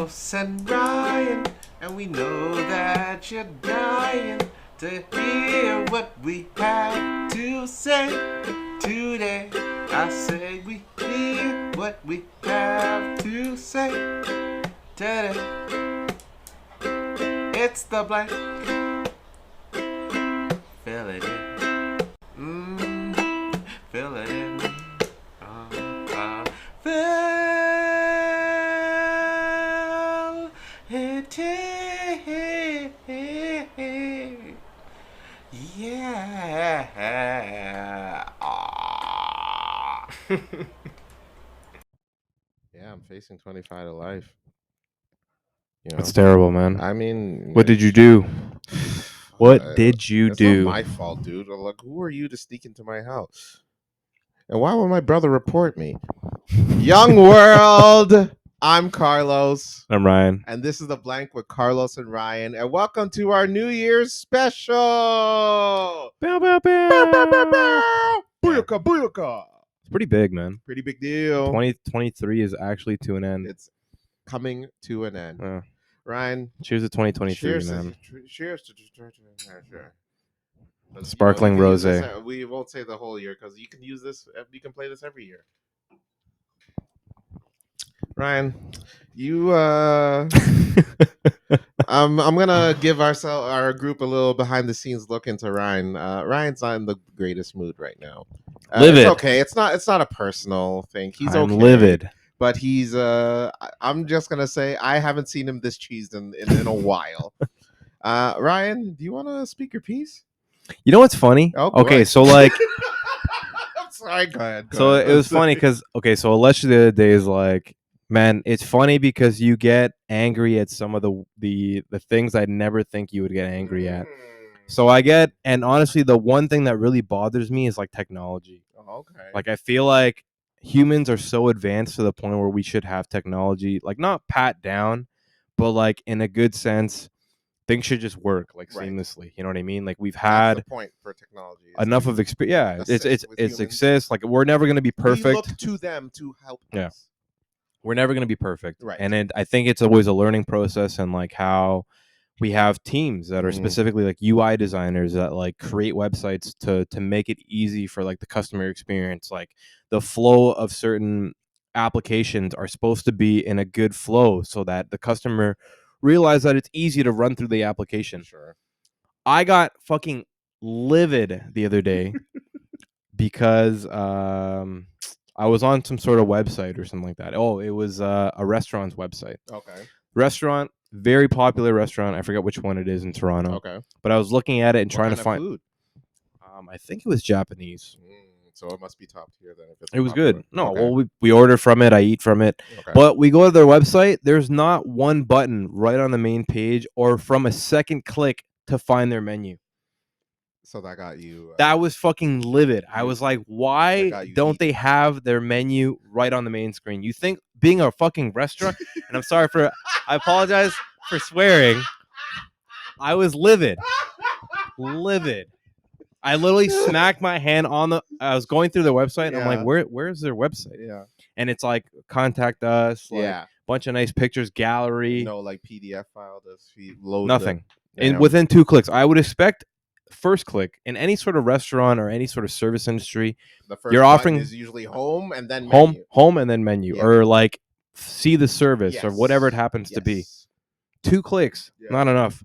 Carlos and Ryan, and we know that you're dying to hear what we have to say today. I say we hear what we have to say today. It's the blank. Fill it in. Fill it in. Fill it in. Yeah. Yeah, I'm facing 25 to life. You know, That's terrible, man. I mean, What did you do? What did you it's do? not my fault, dude. Like, who are you to sneak into my house? And why would my brother report me? Young world, I'm Carlos. I'm Ryan. And this is The Blank with Carlos and Ryan. And welcome to our New Year's special. Bow, bow, bow. Booyaka, booyaka. It's pretty big, man. Pretty big deal. 2023 is actually to an end. It's coming to an end. Ryan. Cheers to 2023, man. Cheers to Sparkling rosé. We won't say the whole year because you can use this. You can play this every year. Ryan, you I'm gonna give our group a little behind the scenes look into Ryan. Ryan's not in the greatest mood right now. Livid. It's okay. It's not a personal thing. He's okay. Livid. But he's I'm just gonna say I haven't seen him this cheesed in a while. Ryan, do you want to speak your piece? You know what's funny? Oh, okay, so like I'm sorry, go ahead. It was funny because so Alessia the other day is like, man, it's funny because you get angry at some of the things I'd never think you would get angry at. So I get, and honestly, the one thing that really bothers me is like technology. Oh, okay. Like I feel like humans are so advanced to the point where we should have technology, like not pat down, but like in a good sense, things should just work like seamlessly. You know what I mean? Like we've had That's the point for technology enough of experience. Yeah, it's exists. Like we're never going to be perfect. We look to them to help us. We're never going to be perfect. Right. And I think it's always a learning process, and like how we have teams that are specifically like UI designers that like create websites to make it easy for like the customer experience. Like the flow of certain applications are supposed to be in a good flow so that the customer realize that it's easy to run through the application. Sure. I got fucking livid the other day because I was on some sort of website or something like that. Oh, it was a restaurant's website. Okay. Restaurant, very popular restaurant. I forget which one it is in Toronto. Okay. But I was looking at it and trying to find food. I think it was Japanese. So it must be top tier then. If it was good. No, well, we order from it. I eat from it. Okay. But we go to their website. There's not one button right on the main page or from a second click to find their menu. So that got you. That was fucking livid. I was like, why don't they have their menu right on the main screen? You think being a fucking restaurant, and I'm sorry I apologize for swearing. I was livid. Livid. I literally smacked my hand on I was going through their website and I'm like, where's their website? Yeah. And it's like, contact us. Like, bunch of nice pictures, gallery. No, like PDF file does load. Nothing. And within 2 clicks, I would expect first click in any sort of restaurant or any sort of service industry. The first you're offering is usually home and then menu. Home and then menu, or like see the service or whatever it happens to be. 2 clicks, not enough.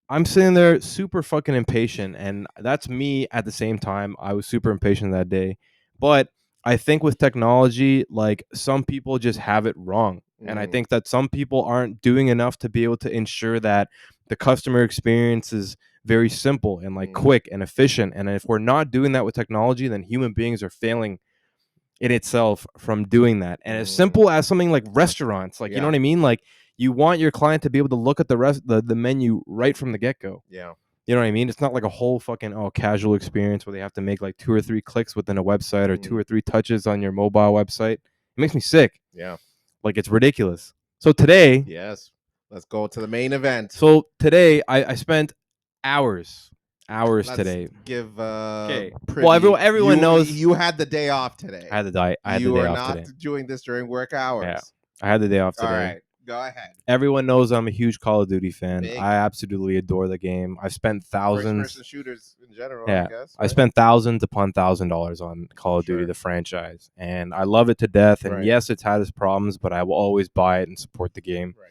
I'm sitting there super fucking impatient, and that's me at the same time. I was super impatient that day. But I think with technology, like some people just have it wrong. And I think that some people aren't doing enough to be able to ensure that the customer experience is very simple and like quick and efficient. And if we're not doing that with technology, then human beings are failing in itself from doing that. And as simple as something like restaurants, like, you know what I mean? Like, you want your client to be able to look at the menu right from the get-go. Yeah. You know what I mean? It's not like a whole fucking casual experience where they have to make like 2 or 3 clicks within a website or 2 or 3 touches on your mobile website. It makes me sick. Yeah. Like, it's ridiculous. So today... Yes. Let's go to the main event. So today, I spent hours today. Give well, everyone knows you had the day off today. I had the day off today. You are not doing this during work hours. Yeah. I had the day off today. All right. Go ahead. Everyone knows I'm a huge Call of Duty fan. Big. I absolutely adore the game. I've spent thousands. First-person shooters in general, Yeah, I guess. I spent thousands upon $1,000 on Call of Duty, the franchise, and I love it to death. And yes, it's had its problems, but I will always buy it and support the game. Right.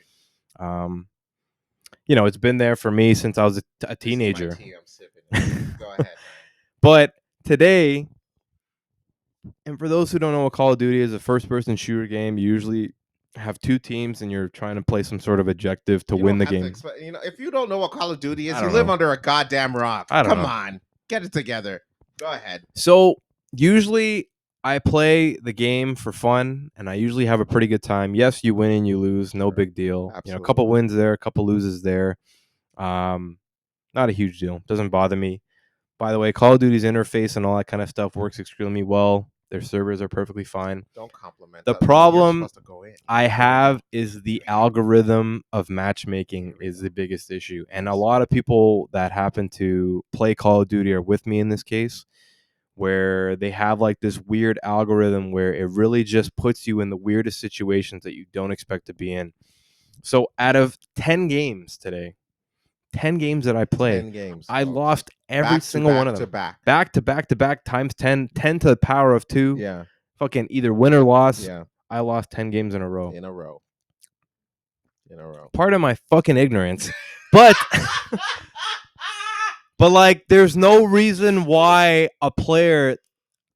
It's been there for me since I was a teenager. This is my tea I'm sipping. Go ahead, man. But today, and for those who don't know what Call of Duty is, a first-person shooter game. You usually have two teams, and you're trying to play some sort of objective to win the game. If you don't know what Call of Duty is, you live under a goddamn rock. Come on, get it together. Go ahead. So usually I play the game for fun, and I usually have a pretty good time. Yes, you win and you lose, no big deal. Absolutely. A couple wins there, a couple loses there. Not a huge deal. Doesn't bother me. By the way, Call of Duty's interface and all that kind of stuff works extremely well. Their servers are perfectly fine. Don't compliment. The problem I have is the algorithm of matchmaking is the biggest issue. And a lot of people that happen to play Call of Duty are with me in this case, where they have like this weird algorithm where it really just puts you in the weirdest situations that you don't expect to be in. So out of 10 games today, 10 games that I played, I lost every single one of them. Back to back times 10, 10 to the power of 2. Yeah. Fucking either win or loss. Yeah. I lost 10 games in a row. Part of my fucking ignorance. But like there's no reason why a player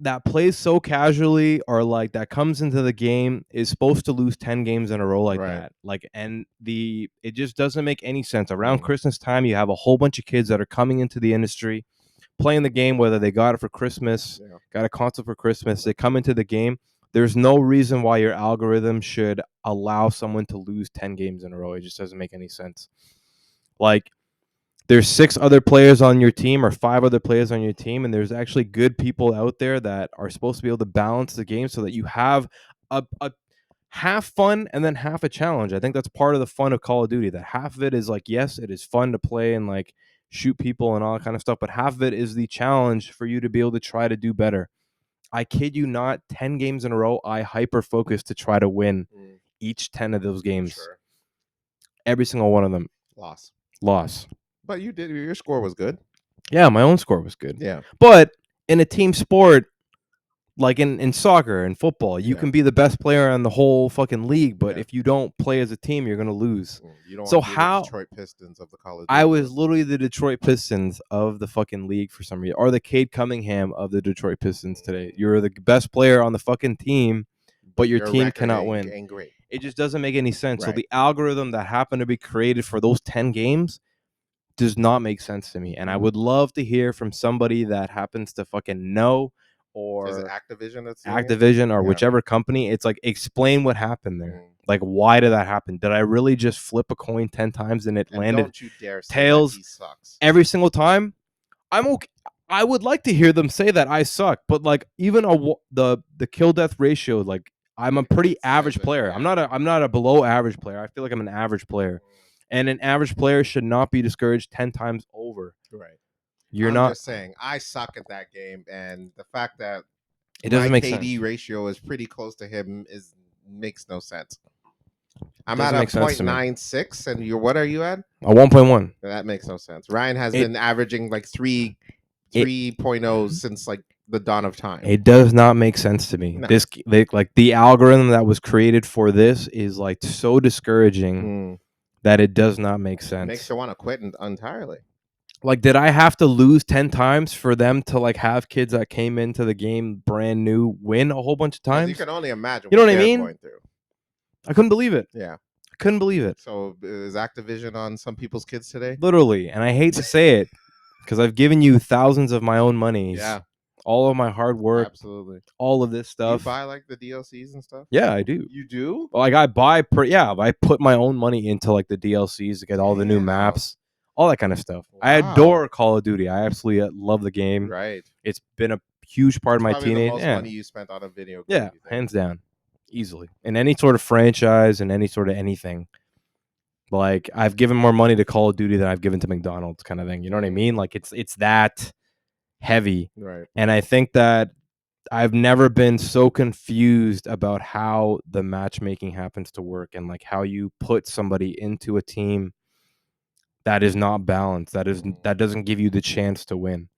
that plays so casually or like that comes into the game is supposed to lose 10 games in a row like that. Like, and it just doesn't make any sense. Around Christmas time, you have a whole bunch of kids that are coming into the industry, playing the game, whether they got it for Christmas, got a console for Christmas, they come into the game. There's no reason why your algorithm should allow someone to lose 10 games in a row. It just doesn't make any sense. Like, there's 6 other players on your team or 5 other players on your team, and there's actually good people out there that are supposed to be able to balance the game so that you have a half fun and then half a challenge. I think that's part of the fun of Call of Duty. That half of it is like, yes, it is fun to play and like shoot people and all that kind of stuff, but half of it is the challenge for you to be able to try to do better. I kid you not, 10 games in a row, I hyper-focused to try to win each 10 of those games. Sure. Every single one of them. Loss. But you did. Your score was good. Yeah, my own score was good. Yeah. But in a team sport, like in soccer and football, you can be the best player in the whole fucking league, but if you don't play as a team, you're going to lose. You don't want to be the Detroit Pistons of the Call of Duty. I was literally the Detroit Pistons of the fucking league for some reason, or the Cade Cunningham of the Detroit Pistons today. You're the best player on the fucking team, but your team cannot win. It just doesn't make any sense. So the algorithm that happened to be created for those 10 games does not make sense to me. And I would love to hear from somebody that happens to fucking know, or is it Activision that's Activision or whichever company. It's like, explain what happened there. Like, why did that happen? Did I really just flip a coin 10 times and it landed don't you dare say tails that he sucks every single time? I'm okay. I would like to hear them say that I suck, but like even the kill death ratio, like I'm a pretty average player. I'm not a below average player. I feel like I'm an average player. And an average player should not be discouraged 10 times over. Right. I'm just saying, I suck at that game, and the fact that it doesn't make sense. KD ratio is pretty close to him makes no sense. I'm at a 0.96, and what are you at? A 1.1. That makes no sense. Ryan has been averaging like 3.0 since like the dawn of time. It does not make sense to me. No. The algorithm that was created for this is like so discouraging. That it does not make sense. It makes you want to quit entirely. Like, did I have to lose 10 times for them to like have kids that came into the game brand new win a whole bunch of times? You can only imagine. You know what I mean? Going through. I couldn't believe it. Yeah, I couldn't believe it. So is Activision on some people's kids today? Literally, and I hate to say it because I've given you thousands of my own monies. Yeah. All of my hard work, absolutely, all of this stuff. You buy like the DLCs and stuff? Yeah, I do. You do? Like I buy, I put my own money into like the DLCs to get all the new maps, all that kind of stuff. Wow. I adore Call of Duty. I absolutely love the game. Right. It's been a huge part of my teenage. The most money you spent on a video game. Yeah, hands down, easily. In any sort of franchise and any sort of anything. Like I've given more money to Call of Duty than I've given to McDonald's, kind of thing. You know what I mean? Like it's that heavy. Right. And I think that I've never been so confused about how the matchmaking happens to work and like how you put somebody into a team that is not balanced, that doesn't give you the chance to win.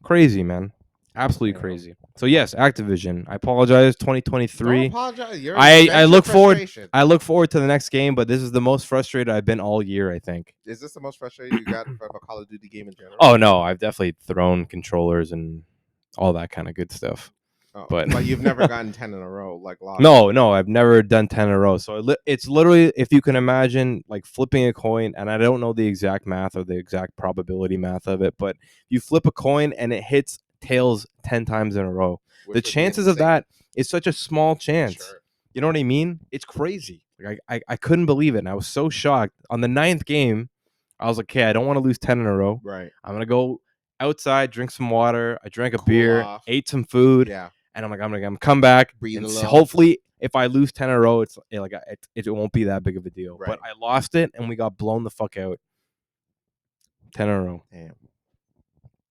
Crazy, man. Absolutely crazy. So yes, Activision. I apologize. 2023. Don't apologize. I look forward. I look forward to the next game, but this is the most frustrated I've been all year, I think. Is this the most frustrated you got from a Call of Duty game in general? Oh no, I've definitely thrown controllers and all that kind of good stuff. But you've never gotten 10 in a row like lost. No, I've never done 10 in a row. So it's literally, if you can imagine, like flipping a coin, and I don't know the exact math or the exact probability math of it, but you flip a coin and it hits tails 10 times in a row. The chances of that is such a small chance. Sure. You know what I mean? It's crazy. Like I couldn't believe it, and I was so shocked. On the 9th game, I was like, okay, I don't want to lose 10 in a row. Right. I'm going to go outside, drink some water. I drank a beer, ate some food. Yeah. And I'm like, I'm gonna come back. And hopefully, if I lose 10 in a row, it won't be that big of a deal. Right. But I lost it, and we got blown the fuck out. 10 in a row. Damn.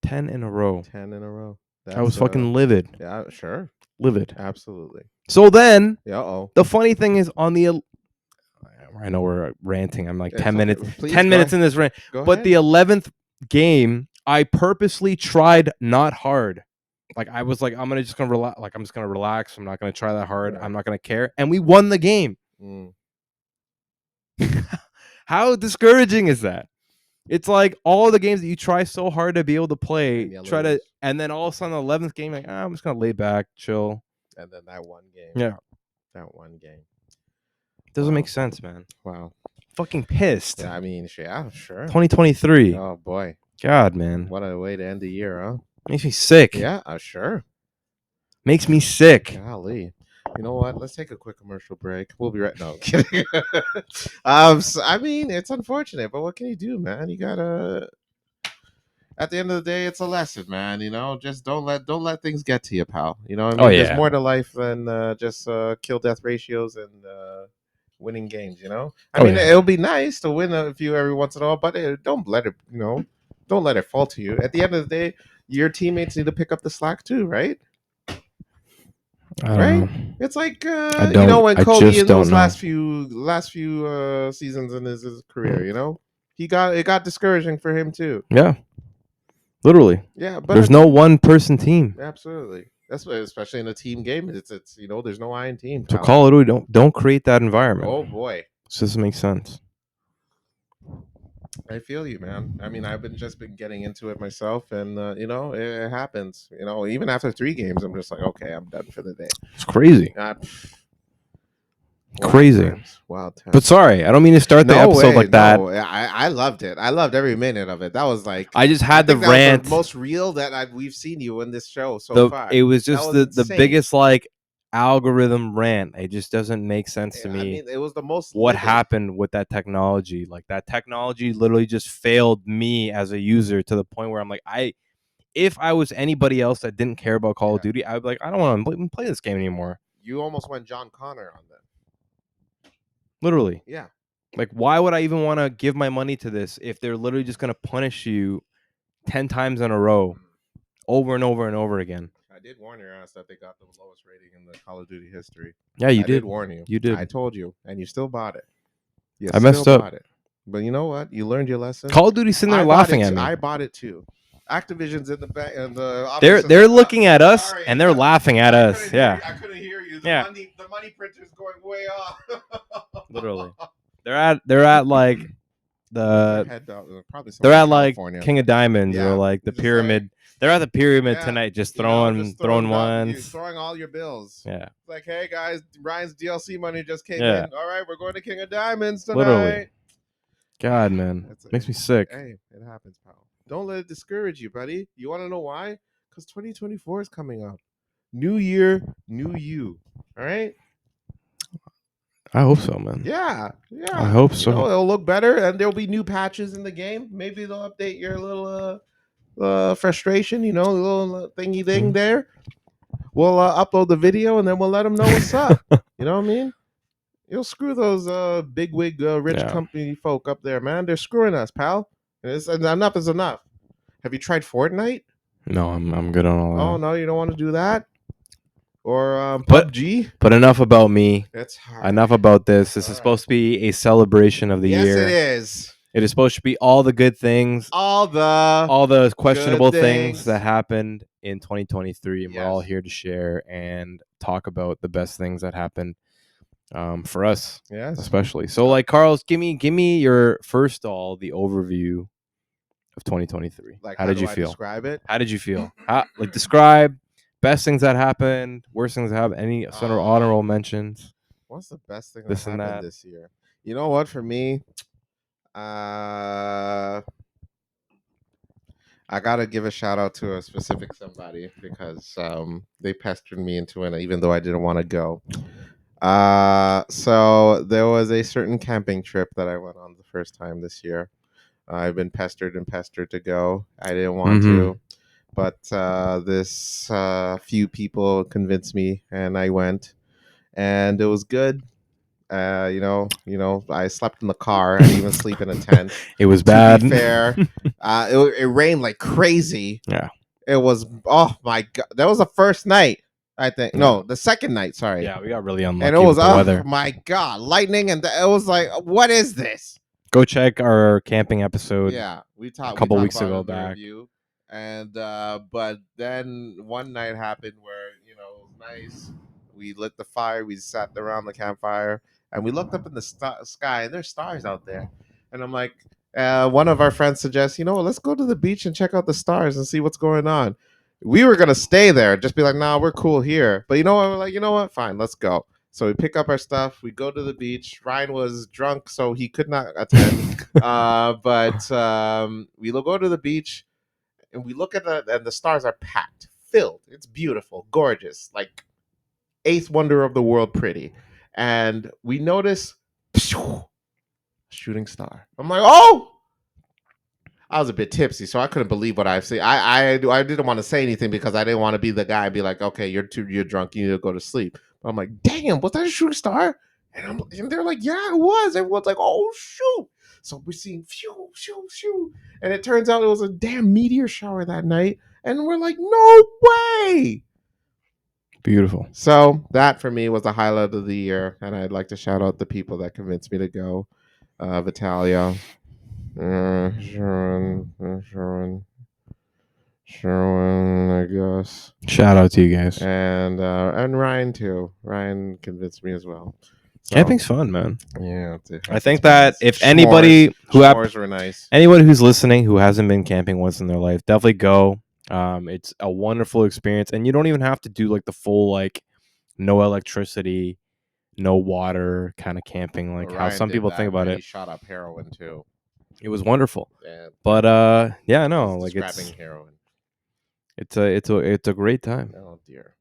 10 in a row. 10 in a row. I was fucking livid. Yeah, sure. Livid. Absolutely. So then, the funny thing is on the. I know we're ranting. I'm like 10 minutes. 10 minutes in this rant. But the 11th game, I purposely tried not hard. Like I was like, I'm just gonna relax. Like I'm just gonna relax. I'm not gonna try that hard. Right. I'm not gonna care. And we won the game. How discouraging is that? It's like all the games that you try so hard to be able to play, and then all of a sudden the 11th game, like I'm just gonna lay back, chill. And then that one game. Yeah. That one game. Doesn't make sense, man. Wow. Fucking pissed. Yeah, I mean, yeah, sure. 2023. Oh boy. God, man. What a way to end the year, huh? Makes me sick. Yeah, sure. Makes me sick. Golly. You know what? Let's take a quick commercial break. We'll be right. No, I'm kidding. I mean, it's unfortunate, but what can you do, man? You gotta. At the end of the day, it's a lesson, man. You know, just don't let things get to you, pal. You know what I mean? There's more to life than just kill death ratios and winning games. You know, I mean, it'll be nice to win a few every once in a while, but don't let it. You know, don't let it fall to you. At the end of the day, your teammates need to pick up the slack too, right? Right? It's like when Kobe in those last few seasons in his career, you know, it got discouraging for him too. Yeah, literally. Yeah, but there's no one person team. Absolutely, that's what, especially in a team game. It's you know, there's no iron team. So Call of Duty don't create that environment. Oh boy, this doesn't make sense. I feel you, man. I mean, I've been getting into it myself, and you know, it happens. You know, even after 3 games, I'm just like, okay, I'm done for the day. It's crazy. Crazy. Wild times. But sorry, I don't mean to start the episode like that. I loved it. I loved every minute of it. That was like I just had the rant. The most real that we've seen you in this show so far. It was just the biggest like algorithm rant. It just doesn't make sense to me. I mean, it was the most. What happened with that technology? Like that technology literally just failed me as a user to the point where I'm like, if I was anybody else that didn't care about Call of Duty, I would be like, I don't want to play this game anymore. You almost went John Connor on that. Literally. Yeah. Like, why would I even want to give my money to this if they're literally just going to punish you 10 times in a row, over and over and over again? I did warn your ass that they got the lowest rating in the Call of Duty history. Yeah, you did. I did warn you. You did. I told you, and you still bought it. I messed up. But you know what? You learned your lesson. Call of Duty's sitting there laughing at me. I bought it too. Activision's in the back, and they're looking at us and they're laughing at us. Yeah. I couldn't hear you. The money printer's going way off. Literally. They're at like they're at like King of Diamonds or like the pyramid. They're at the pyramid tonight, just throwing ones, throwing all your bills. Yeah, like, hey guys, Ryan's DLC money just came in. All right, we're going to King of Diamonds tonight. Literally. God, man, makes me sick. Hey, it happens, pal. Don't let it discourage you, buddy. You want to know why? Because 2024 is coming up. New year, new you. All right. I hope so, man. Yeah. I hope so. You know, it'll look better, and there'll be new patches in the game. Maybe they'll update your little frustration. You know, a little thingy thing there. We'll upload the video, and then we'll let them know what's up. You know what I mean? You'll screw those bigwig rich company folk up there, man. They're screwing us, pal. Enough is enough. Have you tried Fortnite? No, I'm good on all that. Oh no, you don't want to do that? or But PUBG. But enough about me. It's hard. Enough about this. This All is right. supposed to be a celebration of the Yes, year. it is. It is supposed to be all the good things, All the questionable good things things. that happened in 2023, and we're all Yes. here to share and talk about the best things that happened for us, Yes. especially. So, like, Carlos, give me your first all the overview of 2023. Like, how did you I feel? describe it? How did you feel? Describe best things that happened, worst things that happened, any sort of honorable mentions. What's the best thing This that and happened that. this year? You know what? For me, I gotta give a shout out to a specific somebody because they pestered me into it, even though I didn't want to go. So there was a certain camping trip that I went on the first time this year. I've been pestered and pestered to go. I didn't want to, but this few people convinced me, and I went, and it was good. I slept in the car. I didn't even sleep in a tent. It was To bad. be fair, it rained like crazy. Yeah. It was, oh my god, that was the first night. I think no, the second night. Sorry. Yeah, we got really unlucky And it was, with the weather. Oh my god, lightning, and it was like, what is this? Go check our camping episode. Yeah, we talked a couple we weeks about ago it in the back. review. And but then one night happened where it was nice. We lit the fire. We sat around the campfire, and we looked up in the sky, and there's stars out there. And I'm like, one of our friends suggests, let's go to the beach and check out the stars and see what's going on. We were gonna stay there, just be like, nah, we're cool here. But we're like, you know what? Fine, let's go. So we pick up our stuff. We go to the beach. Ryan was drunk, so he could not attend. But we go to the beach, and we look at and the stars are packed, filled. It's beautiful, gorgeous, like eighth wonder of the world, pretty. And we notice shooting star. I'm like, oh! I was a bit tipsy, so I couldn't believe what I see. I didn't want to say anything because I didn't want to be the guy and be like, okay, you're drunk, you need to go to sleep. But I'm like, damn, was that a shooting star? And they're like, yeah, it was. Everyone's like, oh shoot. So we're seeing phew, phew, phew. And it turns out it was a damn meteor shower that night. And we're like, no way. Beautiful. So that for me was the highlight of the year. And I'd like to shout out the people that convinced me to go. Vitalia. Sherwin, I guess. Shout out to you guys. And Ryan too. Ryan convinced me as well. So, camping's fun, man. Yeah, I think that if anybody were nice. Anybody who's listening who hasn't been camping once in their life, definitely go. It's a wonderful experience, and you don't even have to do like the full like no electricity, no water kind of camping, like how some people think about it. He shot up heroin too. It was wonderful. Yeah, but yeah, no, like it's heroin. It's a great time. Oh dear.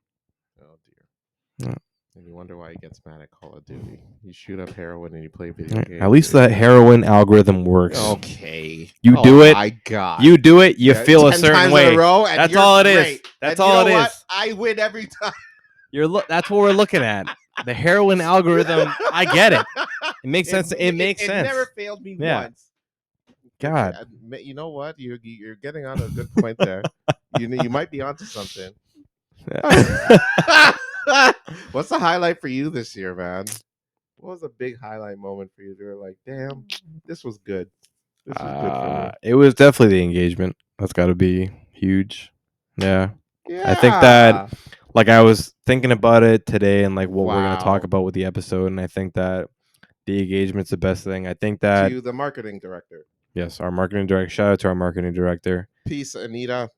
Yeah. And you wonder why he gets mad at Call of Duty. You shoot up heroin and you play video games. At least that heroin algorithm works. Okay. You do it. My God. You do it. You feel a 10 certain times way. In a row, and that's all it is. great. That's and all you know it what? is. I win every time. That's what we're looking at. The heroin algorithm. I get it. It makes sense. It makes sense. It never failed me once. God. You know what? You're getting on a good point there. You might be onto something. What's the highlight for you this year, man? What was a big highlight moment for you? You were like, damn, this was good. This was good for me. It was definitely the engagement. That's got to be huge. Yeah. Yeah. I think that, like, I was thinking about it today and like what we're going to talk about with the episode, and I think that the engagement's the best thing. I think that to the marketing director. Yes, our marketing director. Shout out to our marketing director. Peace, Anita.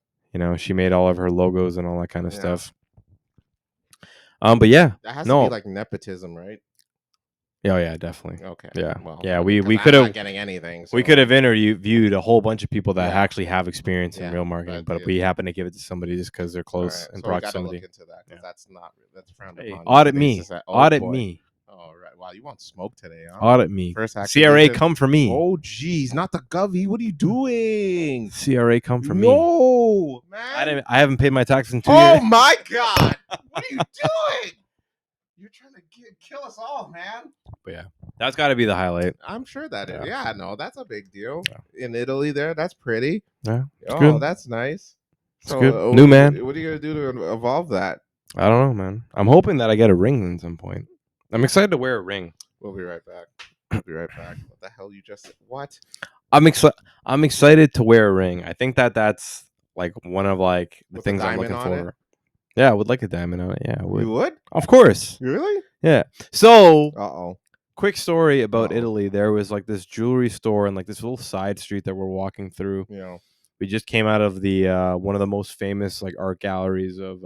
She made all of her logos and all that kind of stuff. But yeah, that has to be like nepotism, right? Oh yeah, definitely. Okay. Yeah. Well, yeah, we could have getting anything. So. We could have interviewed a whole bunch of people that actually have experience in real marketing, but we happen to give it to somebody just because they're close in proximity. We gotta look into that because that's frowned upon. Audit me. Audit me. All right. Wow, you want smoke today, huh? Audit me. First CRA, come for me. Oh, geez, not the Govy. What are you doing? CRA, come for me. No, man. I haven't paid my taxes in 2 years. Oh my God! What are you doing? You're trying to kill us all, man. But yeah, that's got to be the highlight. I'm sure that is. Yeah, no, that's a big deal. Yeah. In Italy, that's pretty. Yeah. Good. That's nice. It's good. New man. What are you gonna do to evolve that? I don't know, man. I'm hoping that I get a ring at some point. I'm excited to wear a ring. We'll be right back. We'll be right back. What the hell you just said? What? I'm excited to wear a ring. I think that's like one of like the With a things I'm diamond looking on it? for. Yeah, I would like a diamond on it. Yeah, I would. You would? Of course. Really? Yeah. So, Uh-oh. quick story about Uh-oh. Italy. There was like this jewelry store and like this little side street that we're walking through. You know. We just came out of the one of the most famous like art galleries of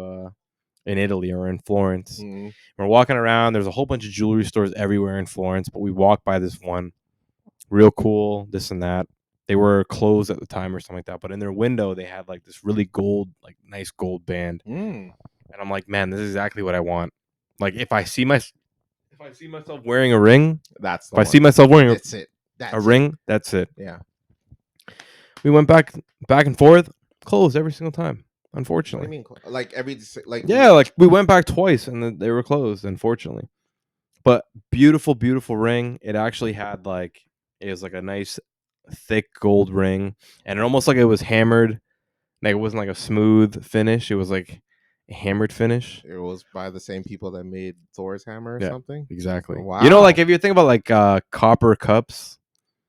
in Italy or in Florence. Mm-hmm. We're walking around. There's a whole bunch of jewelry stores everywhere in Florence, but we walked by this one, real cool, this and that. They were closed at the time or something like that, but in their window they had like this really gold, like nice gold band, and I'm like, man, this is exactly what I want. Like if I see myself wearing a ring, That's the if I one. see myself wearing That's it. That's a ring, that's it. Yeah. We went back and forth, closed every single time. What Unfortunately. do you mean? Like every like Yeah, like we went back twice and then they were closed, unfortunately. But beautiful, beautiful ring. It actually had like it was like a nice thick gold ring, and it almost like it was hammered. Like it wasn't like a smooth finish. It was like a hammered finish. it was by the same people that made Thor's hammer or Yeah, something? exactly. Wow. You know, like if you think about like copper cups,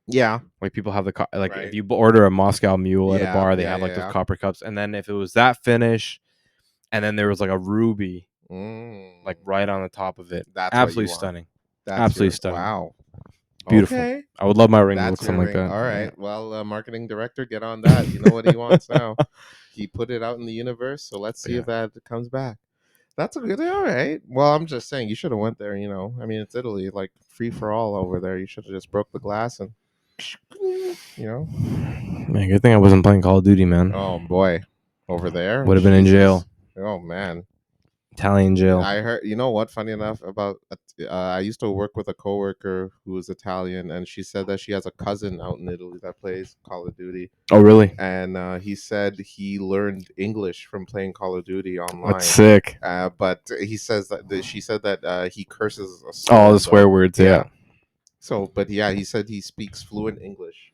Yeah. like people have the like Right. if you order a Moscow Mule at a Yeah, bar, they yeah, have like yeah. those copper cups, and then if it was that finish, and then there was like a ruby like right on the top of it. That's absolutely what you want. stunning. That's Absolutely stunning. Wow. Beautiful. Okay. I would love my ring to That's look your something ring. like that. All right. Yeah. Well, marketing director, get on that. You know what he wants now. He put it out in the universe, so let's see if that comes back. That's a good. All right. Well, I'm just saying you should have went there. You know, I mean, it's Italy, like free for all over there. You should have just broke the glass and, you know. Man, good thing I wasn't playing Call of Duty, man. Oh boy, over there Would have been in jail. Oh man. Italian jail. I heard, you know what? Funny enough, about I used to work with a coworker who was Italian, and she said that she has a cousin out in Italy that plays Call of Duty. Oh, really? And he said he learned English from playing Call of Duty online. That's sick. But he says that she said that he curses. All the swear words, yeah. So, but yeah, he said he speaks fluent English.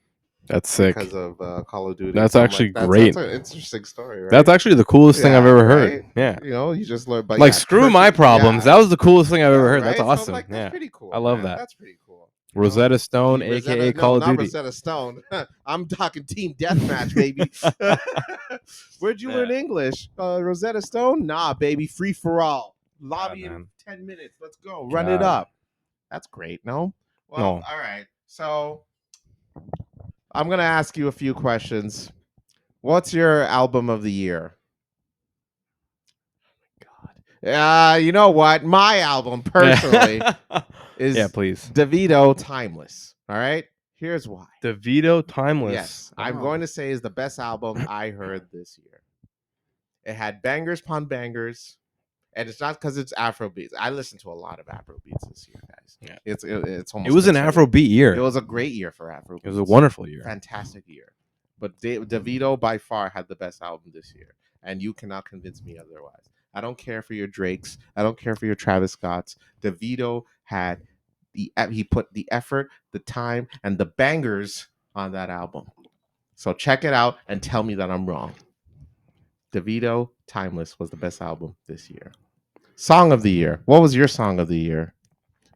That's sick. Because of Call of Duty. That's So actually like, great. That's an interesting story, right? That's actually the coolest thing I've ever heard. Yeah. You know, you just learn. But like, screw my problems. That was the coolest thing I've ever heard. That's awesome. So, like, that's pretty cool. I love man. that. That's pretty cool. Rosetta Stone, a.k.a. Call of Duty. Rosetta Stone. I'm talking team deathmatch, baby. Where'd you learn English? Rosetta Stone? Nah, baby. Free for all. Lobby in 10 minutes. Let's go. Run it up. That's great. No? Well, No. All right. So I'm going to ask you a few questions. What's your album of the year? God. You know what? My album, personally, is please. Davido Timeless. All right? Here's why. Davido Timeless. Yes. Wow. I'm going to say is the best album I heard this year. It had bangers upon bangers. And it's not because it's Afrobeats. I listened to a lot of Afrobeats this year, guys. Yeah. It's almost. It was an Afrobeat year. It was a great year for Afrobeats. It was a wonderful year. Fantastic year. But Davido by far had the best album this year. And you cannot convince me otherwise. I don't care for your Drakes. I don't care for your Travis Scotts. Davido had he put the effort, the time, and the bangers on that album. So check it out and tell me that I'm wrong. Davido Timeless was the best album this year. Song of the year. What was your song of the year?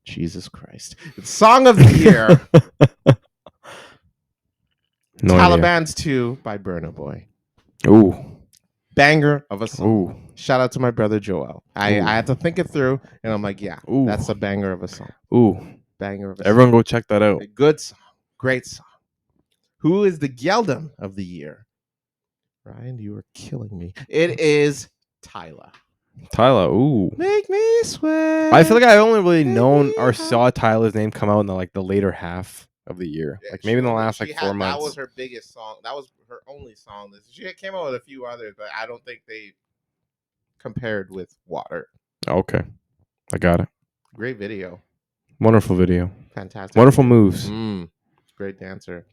Jesus Christ. Song of the year. No Taliban's idea. 2 by Burna Boy. Ooh. Banger of a song. Ooh. Shout out to my brother Joel. I had to think it through, and I'm like, yeah, that's a banger of a song. Ooh. Banger of a Everyone song. Go check that out. A good song. Great song. Who is the Geldom of the year? Ryan, you are killing me. It is Tyler. Tyler, ooh. Make me sweat. I feel like I only really known or saw Tyler's name come out in the later half of the year. Yeah, like maybe in the last 4 months. That was her biggest song. That was her only song. She came out with a few others, but I don't think they compared with Water. Okay. I got it. Great video. Wonderful video. Fantastic. Wonderful moves. Great dancer.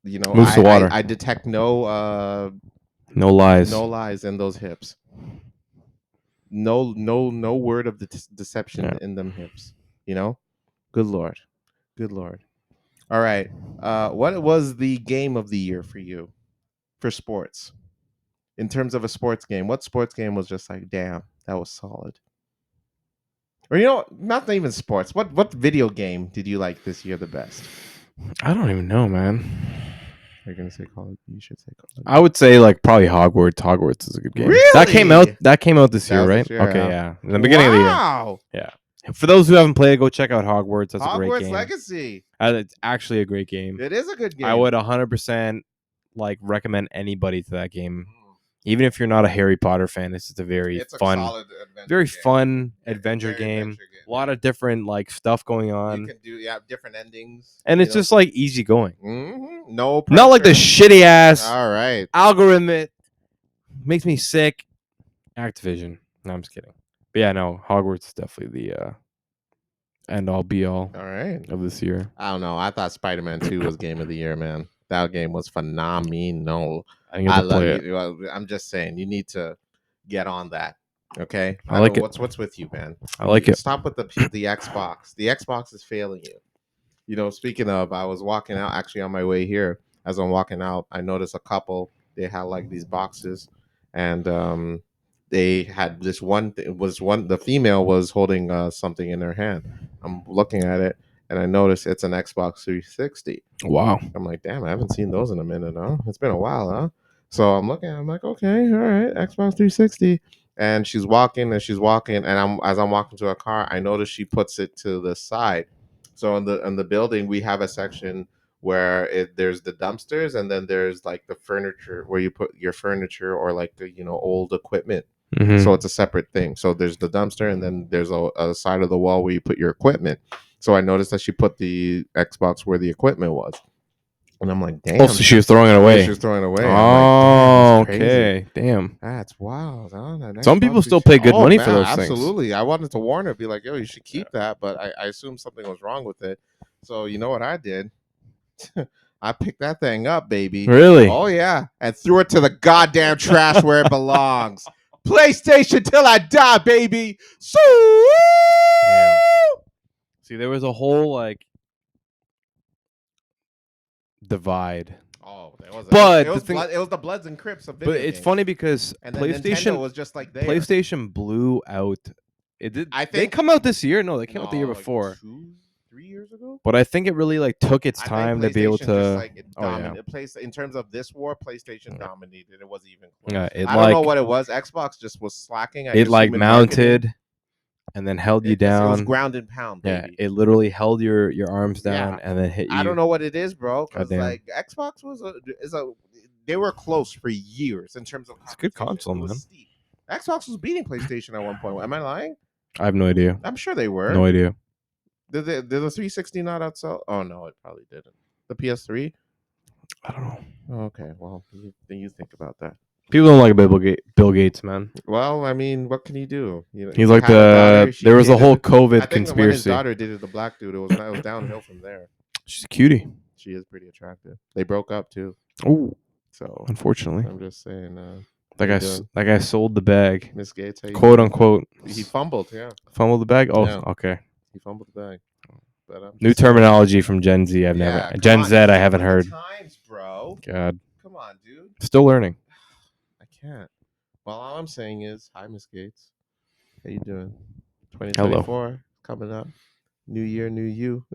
You know, moves to water. I detect no lies. No lies in those hips. No word of deception in them hips. You know? Good Lord. Good Lord. All right. What was the game of the year for you? For sports? In terms of a sports game, what sports game was just like, damn, that was solid? Or not even sports. What video game did you like this year the best? I don't even know, man. You're gonna say Call of Duty. You should say Call of Duty. I would say like probably Hogwarts. Hogwarts is a good game. Really? That came out this year, right? This year, okay, yeah. In the beginning of the year. Wow. Yeah. For those who haven't played, go check out Hogwarts. That's a great Hogwarts game. Legacy. It's actually a great game. It is a good game. I would 100% like recommend anybody to that game. Even if you're not a Harry Potter fan, this is a very fun, adventure game. A lot of different like stuff going on. You can do different endings, and it's just like easy going. Mm-hmm. No pressure. Not like the shitty ass. All right. Algorithm makes me sick. Activision. No, I'm just kidding. But yeah, no, Hogwarts is definitely the end all be all. All right. Of this year. I don't know. I thought Spider-Man 2 was game of the year, man. That game was phenomenal. I love it. I'm just saying, you need to get on that. Okay, I like it. What's with you, man? I like it. Stop with the Xbox. The Xbox is failing you. Speaking of, I was walking out actually on my way here. As I'm walking out, I noticed a couple. They had like these boxes, and they had this one. The female was holding something in her hand. I'm looking at it, and I noticed it's an Xbox 360. Wow. I'm like, damn, I haven't seen those in a minute, huh? It's been a while, huh? So I'm looking, I'm like, okay, all right, Xbox 360. And she's walking, and as I'm walking to her car, I notice she puts it to the side. So in the building, we have a section where there's the dumpsters, and then there's like the furniture where you put your furniture or like the old equipment. Mm-hmm. So it's a separate thing. So there's the dumpster, and then there's a side of the wall where you put your equipment. So I noticed that she put the Xbox where the equipment was. And I'm like, damn. Oh, so she was throwing it away. She was throwing it away. Oh, like, okay. Damn. That's wild. Huh? Some people still pay good money for those things. Absolutely. I wanted to warn her, be like, yo, you should keep that. But I assumed something was wrong with it. So you know what I did? I picked that thing up, baby. Really? Oh, yeah. And threw it to the goddamn trash where it belongs. PlayStation till I die, baby. So. See, there was a whole like divide. Oh, there was. But it was the Bloods and Crips of video But it's games. funny because PlayStation was just like there. PlayStation blew out. It did. I think they come out this year. No, they came out the year before. 2-3 years ago. But I think it really like took its time to be able to. In terms of this war, PlayStation dominated. It wasn't even close. Yeah, I don't know what it was. Xbox just was slacking. It like mounted and then held you down. It was ground and pound, baby. Yeah, it literally held your arms down and then hit you. I don't know what it is, bro. Because like Xbox they were close for years in terms of. It's a good console, man. Xbox was beating PlayStation at one point. Am I lying? I have no idea. I'm sure they were. No idea. Did the 360 not outsell? Oh no, it probably didn't. The PS3? I don't know. Oh, okay, well, you think about that. People don't like Bill Gates, man. Well, I mean, what can you do? He's like there was a whole COVID conspiracy. When his daughter dated the black dude, it was downhill from there. She's a cutie. She is pretty attractive. They broke up too. Oh, so unfortunately, I'm just saying. That guy sold the bag. Miss Gates, quote unquote. He fumbled. Yeah. Fumbled the bag. Oh, yeah. Okay. He fumbled the bag. But new terminology from Gen Z. I haven't heard. Times, bro. God. Come on, dude. Still learning. I can't. Well, all I'm saying is, hi, Miss Gates. How you doing? 2024 coming up. New year, new you.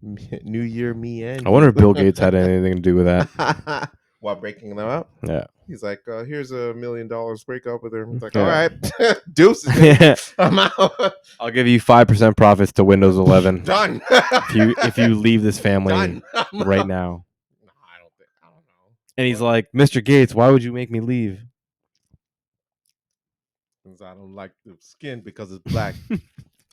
New year, me and. I wonder if Bill Gates had anything to do with that. While breaking them up? Yeah. He's like, here's $1 million. Break up with her. It's like, all right, deuces. Yeah. I'm out. I'll give you 5% profits to Windows 11. Done. if you leave this family right now. No, I don't know. And he's like, Mr. Gates, why would you make me leave? Because I don't like the skin because it's black.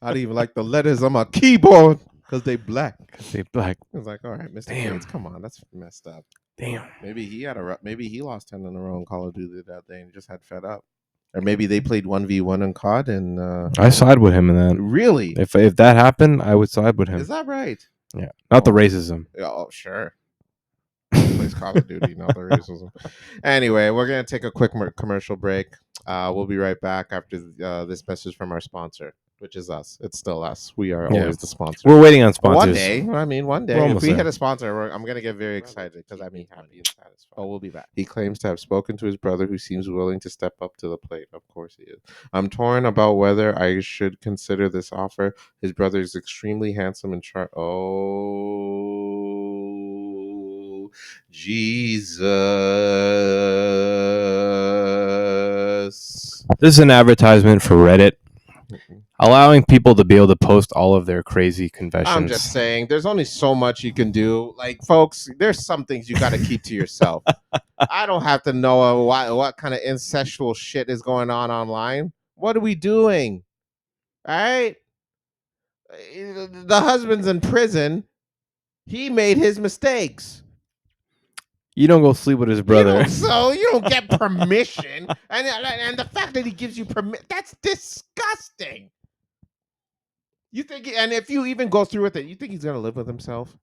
I don't even like the letters on my keyboard because they black. It's like, all right, Mr. Gates, come on, that's messed up. Damn. Maybe he lost 10 in a row in Call of Duty that day and just had fed up. Or maybe they played 1v1 in COD and I side with him in that. Really? If that happened, I would side with him. Is that right? Yeah. Not the racism. Oh, sure. He plays Call of Duty, not the racism. Anyway, we're going to take a quick commercial break. We'll be right back after this message from our sponsor. which is us. It's still us. We are Yeah. always the sponsor. We're waiting on sponsors. One day, one day, if we there. hit a sponsor, I'm gonna get very excited because I'm happy and satisfied. Oh, we'll be back. He claims to have spoken to his brother, who seems willing to step up to the plate. Of course, he is. I'm torn about whether I should consider this offer. His brother is extremely handsome and Oh, Jesus! This is an advertisement for Reddit, allowing people to be able to post all of their crazy confessions. I'm just saying, there's only so much you can do. Like, folks, there's some things you got to keep to yourself. I don't have to know what kind of incestual shit is going on online. What are we doing? All right? The husband's in prison. He made his mistakes. You don't go sleep with his brother. You don't get permission. and the fact that he gives you permission, that's disgusting. You think, and if you even go through with it, you think he's gonna live with himself,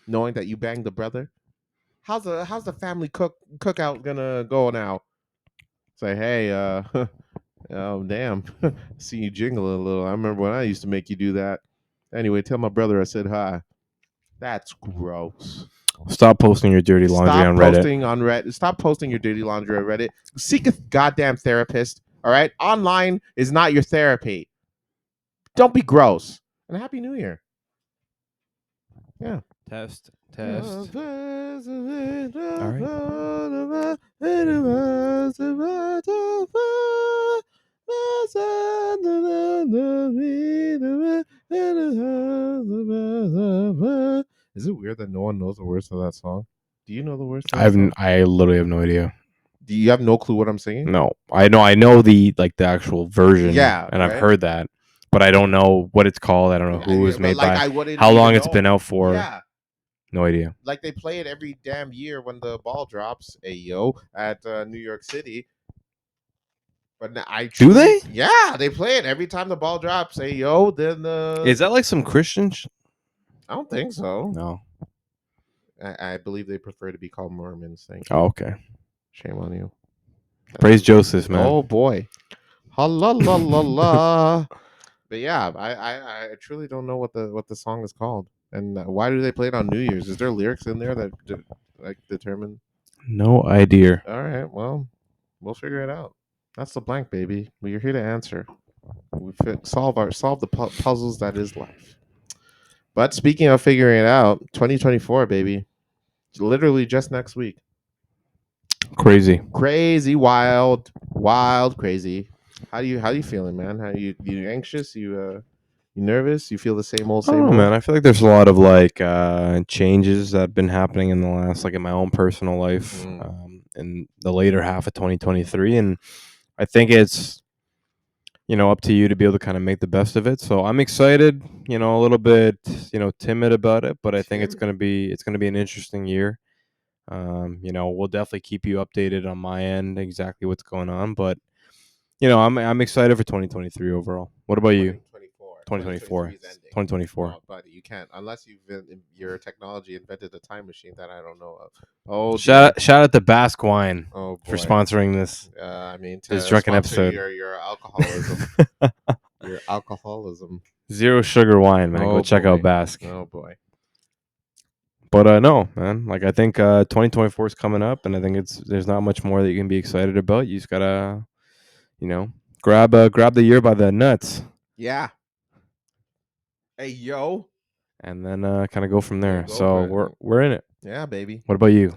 knowing that you banged the brother? How's the family cookout gonna go now? Say, hey, oh damn, see you jingling a little. I remember when I used to make you do that. Anyway, tell my brother I said hi. That's gross. Stop posting your dirty laundry on Reddit. Stop posting your dirty laundry on Reddit. Seek a goddamn therapist. All right, online is not your therapy. Don't be gross. And Happy New Year. Yeah. Test. All right. Is it weird that no one knows the words to that song? Do you know the words to that song? I literally have no idea. Do you have no clue what I'm singing? No. I know the actual version. Yeah. And I've heard that. But I don't know what it's called. I don't know who it was made by. How long it's been out for. Yeah. No idea. Like they play it every damn year when the ball drops, at New York City. But do they? Yeah, they play it every time the ball drops. Then is that like some Christian? I don't think so. No, I believe they prefer to be called Mormons. Thank you. Oh, okay. Shame on you. Praise Joseph, man. Oh boy, la. But yeah, I truly don't know what the song is called, and why do they play it on New Year's? Is there lyrics in there that determine? No idea. All right, well, we'll figure it out. That's the blank, baby. We're here to answer. We solve the puzzles that is life. But speaking of figuring it out, 2024, baby, literally just next week. Crazy, wild, crazy. How you feeling, man? You anxious? You nervous? You feel the same old? Man, I feel like there's a lot of changes that have been happening in the last in my own personal life in the later half of 2023, and I think it's up to you to be able to kind of make the best of it. So I'm excited, a little bit timid about it, but I think it's gonna be an interesting year. We'll definitely keep you updated on my end exactly what's going on, but I'm excited for 2023 overall. What about you? 2024. 2024. Oh, buddy, you can't unless your technology invented a time machine that I don't know of. Oh, shout out to Basque Wine for sponsoring this. This drunken episode. Your alcoholism. Your alcoholism. Zero sugar wine, man. Go check out Basque. Oh boy. But no, man. I think 2024 is coming up, and I think there's not much more that you can be excited about. You just gotta, grab the year by the nuts. Yeah. Hey yo. And then kind of go from there. So we're in it. Yeah, baby. What about you?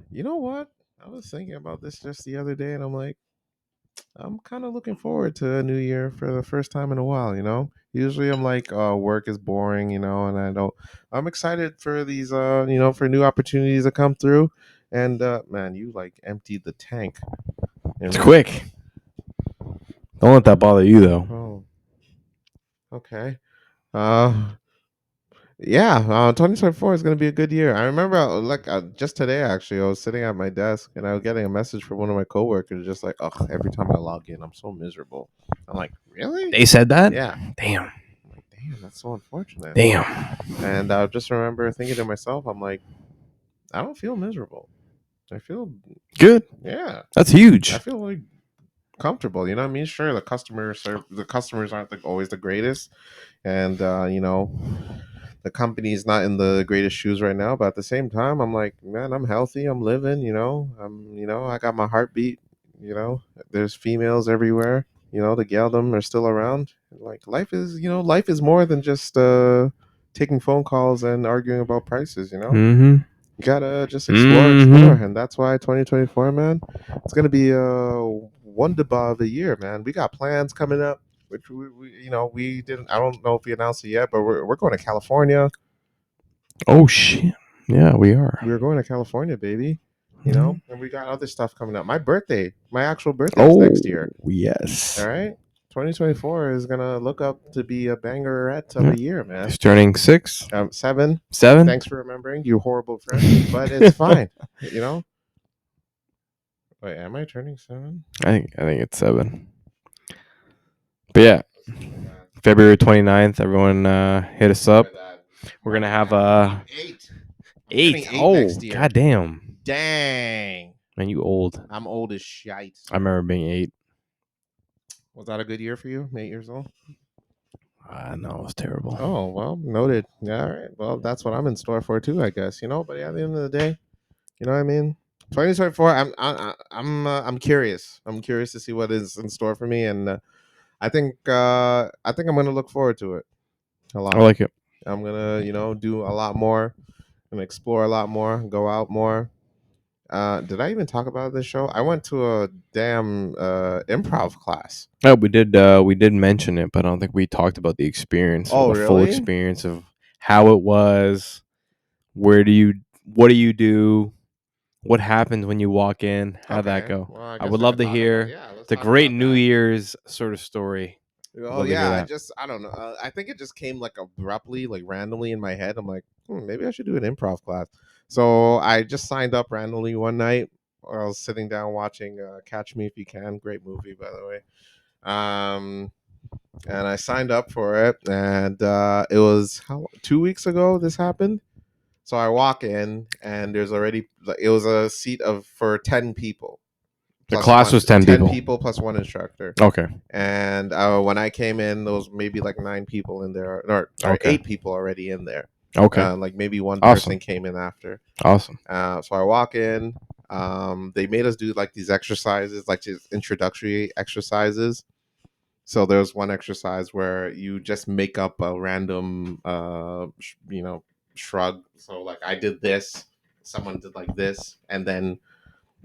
You know what? I was thinking about this just the other day, and I'm like, I'm kind of looking forward to a new year for the first time in a while. Usually I'm like, work is boring, and I'm excited for these, for new opportunities to come through. And man, you emptied the tank. It's quick. Don't let that bother you, though. Oh. Okay. Yeah, 2024 is going to be a good year. I remember just today, actually, I was sitting at my desk and I was getting a message from one of my coworkers just like, oh, every time I log in, I'm so miserable. I'm like, really? They said that? Yeah. Damn. I'm like, damn, that's so unfortunate. Damn. And I just remember thinking to myself, I'm like, I don't feel miserable. I feel good. Yeah. That's huge. I feel comfortable. You know what I mean? Sure, the customers aren't always the greatest, and the company's not in the greatest shoes right now. But at the same time, I'm like, man, I'm healthy. I'm living. I got my heartbeat. There's females everywhere. The geldom are still around. Like life is more than just taking phone calls and arguing about prices. Mm-hmm. You gotta just explore, and that's why 2024, man, it's gonna be a wonderful of a year, man. We got plans coming up, which we didn't. I don't know if we announced it yet, but we're going to California. Oh shit! Yeah, we are. We're going to California, baby. And we got other stuff coming up. My actual birthday is next year. Yes. All right. 2024 is gonna look up to be a banger of a year, man. He's turning 6. 7. 7. Thanks for remembering, you horrible friend. But it's fine. Wait, am I turning 7? I think it's 7. But yeah, February 29th. Everyone, hit us up. We're gonna have 8. 8. Oh, next year. Goddamn. Dang. Man, you old. I'm old as shite. I remember being 8. Was that a good year for you? 8 years old? No, it was terrible. Oh, well, noted. Yeah, all right. Well, that's what I'm in store for too, I guess. But at the end of the day, you know what I mean? 2024. I'm curious. I'm curious to see what is in store for me, and I think I'm gonna look forward to it a lot. I like it. I'm gonna do a lot more and explore a lot more, go out more. Did I even talk about this show? I went to a damn improv class. Oh, we did mention it, but I don't think we talked about the experience. Oh, the full really? experience of how it was. What do you do? What happens when you walk in? How'd that go? Well, I would love to hear. It's a great New Year's sort of story. Oh yeah, I don't know. I think it just came like abruptly, like randomly in my head. I'm like, maybe I should do an improv class. So I just signed up randomly one night. I was sitting down watching Catch Me If You Can, great movie by the way. And I signed up for it, and it was 2 weeks ago this happened. So I walk in, and there's already it was a seat for 10 people. The class was 10 people. 10 people plus one instructor. Okay. And when I came in, there was maybe like 9 people in there, or 8 people already in there. Okay. Like maybe one person came in after. Awesome. So I walk in. They made us do like these exercises, like these introductory exercises. So there's one exercise where you just make up a random, shrug. So like I did this, someone did like this, and then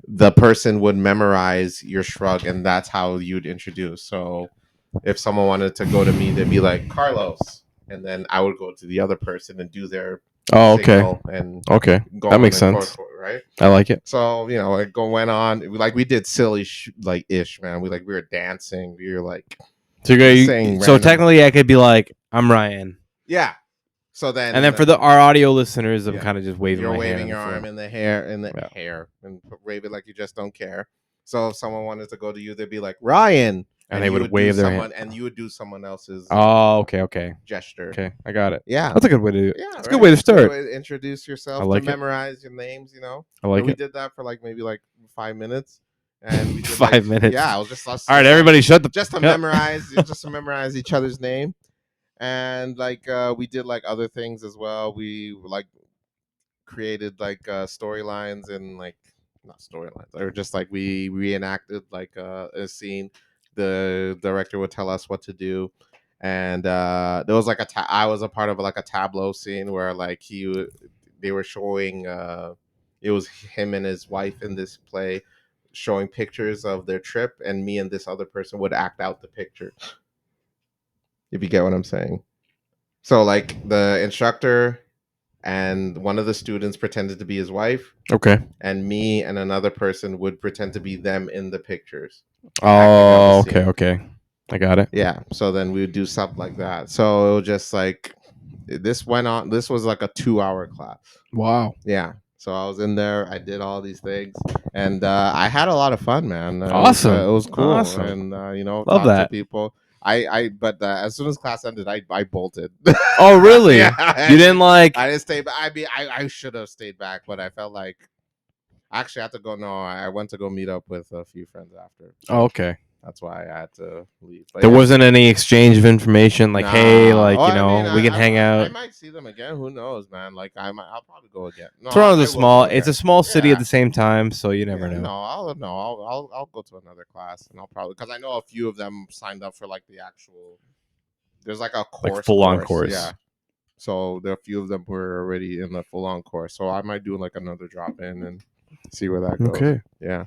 the person would memorize your shrug, and that's how you'd introduce. So if someone wanted to go to me, they'd be like Carlos, and then I would go to the other person and do their signal. And go that makes sense, right? I like it. So it went on. We did silly ish, man. We were dancing. We were like, so technically I could be like, I'm Ryan. Yeah. So then, and then for our audio listeners, I'm kind of just waving. You're waving your arm in the hair, and wave it like you just don't care. So if someone wanted to go to you, they'd be like Ryan, and they would wave their hand, and you would do someone else's. Oh, okay. Gesture. Okay, I got it. Yeah, that's a good way to do it. Yeah, that's a good way to start. Introduce yourself. Memorize your names. I like it. We did that for maybe 5 minutes. And we did 5 minutes. Yeah, it was just us. All right, everybody, shut the. Just to memorize each other's name. And we did other things as well. We created storylines and not storylines, or just we reenacted a scene. The director would tell us what to do, and there was I was a part of a tableau scene where they were showing it was him and his wife in this play showing pictures of their trip, and me and this other person would act out the picture, if you get what I'm saying. So the instructor and one of the students pretended to be his wife. Okay. And me and another person would pretend to be them in the pictures. Oh, okay. I got it. Yeah. So then we would do stuff like that. So it was just this went on. This was a 2-hour class. Wow. Yeah. So I was in there. I did all these things, and I had a lot of fun, man. Awesome. It was cool. Awesome. And love that. To people. But as soon as class ended, I bolted. Oh, really? Yeah, you didn't I didn't stay back. I should have stayed back, but I felt like actually I had to go. No, I went to go meet up with a few friends after. Oh, okay. That's why I had to leave. But There yeah. wasn't any exchange of information, like, hey, Nah. like, Oh, I mean, we can hang I out. might see them again. Who knows, man? Like, I'll probably go again. No, Toronto's I will go it's a again. small city at Yeah. the same time, so you never Yeah, know. I'll go to another class, and I'll probably, because I know a few of them signed up for like the actual. There's like a Like course, full on yeah. course. So there a few of them were already in the full on course. So I might do like another drop in and see where that goes. Okay. Yeah.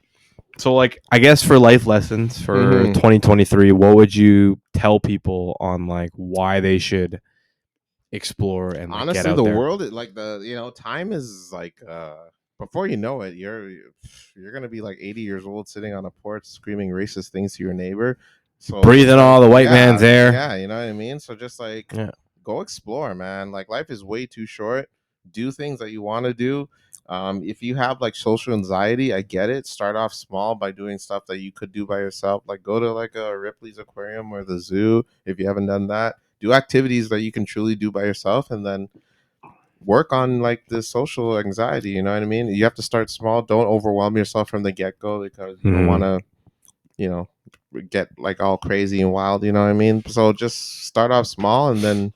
So, like, I guess for life lessons for Mhm. 2023, what would you tell people on like why they should explore and like get Honestly, out the there? world, like time is like before you know it, you're gonna be like 80 years old sitting on a porch screaming racist things to your neighbor. So just Breathing like, all the white man's yeah, air. yeah, you know what I mean? So just like Yeah. go explore, man. Like life is way too short. Do things that you want to do. If you have like social anxiety, I get it. Start off small by doing stuff that you could do by yourself. Like go to like a Ripley's Aquarium or the zoo if you haven't done that. Do activities that you can truly do by yourself, and then work on like the social anxiety. You know what I mean? You have to start small. Don't overwhelm yourself from the get go, because you don't want Mhm. to, you know, get like all crazy and wild. You know what I mean? So just start off small and then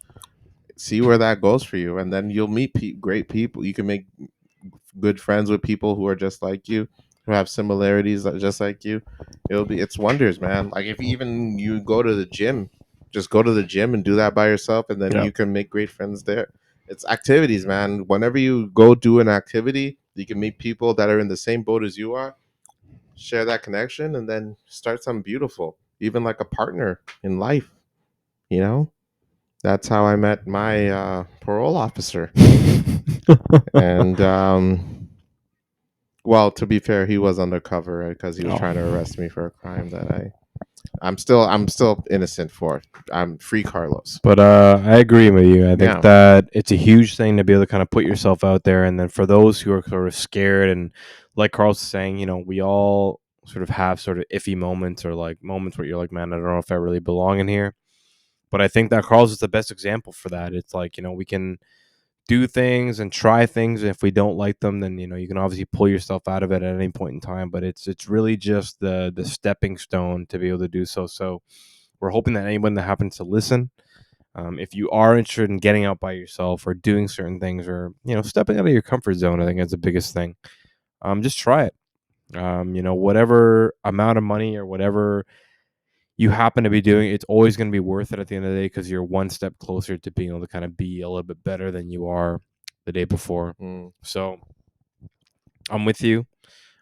see where that goes for you, and then you'll meet great people. You can make good friends with people who are just like you, who have similarities just like you. It's wonders, man. Like if even you go to the gym, just go to the gym and do that by yourself, and then Yeah. you can make great friends there. It's activities, man. Whenever you go do an activity, you can meet people that are in the same boat as you are, share that connection, and then start something beautiful, even like a partner in life. You know, that's how I met my parole officer. And well, to be fair, he was undercover because he was Oh. trying to arrest me for a crime that I'm still innocent for. I'm free, Carlos. But I agree with you. I think Yeah. that it's a huge thing to be able to kind of put yourself out there, and then for those who are sort of scared, and like Carl's saying, we all sort of have sort of iffy moments, or like moments where you're like, man, I don't know if I really belong in here. But I think that Carl's is the best example for that. It's like, we can do things and try things, and if we don't like them, then you can obviously pull yourself out of it at any point in time. But it's really just the stepping stone to be able to do so. So we're hoping that anyone that happens to listen, if you are interested in getting out by yourself or doing certain things, or stepping out of your comfort zone, I think that's the biggest thing. Just try it. Whatever amount of money or whatever you happen to be doing, it's always going to be worth it at the end of the day, because you're one step closer to being able to kind of be a little bit better than you are the day before. Mm. So I'm with you.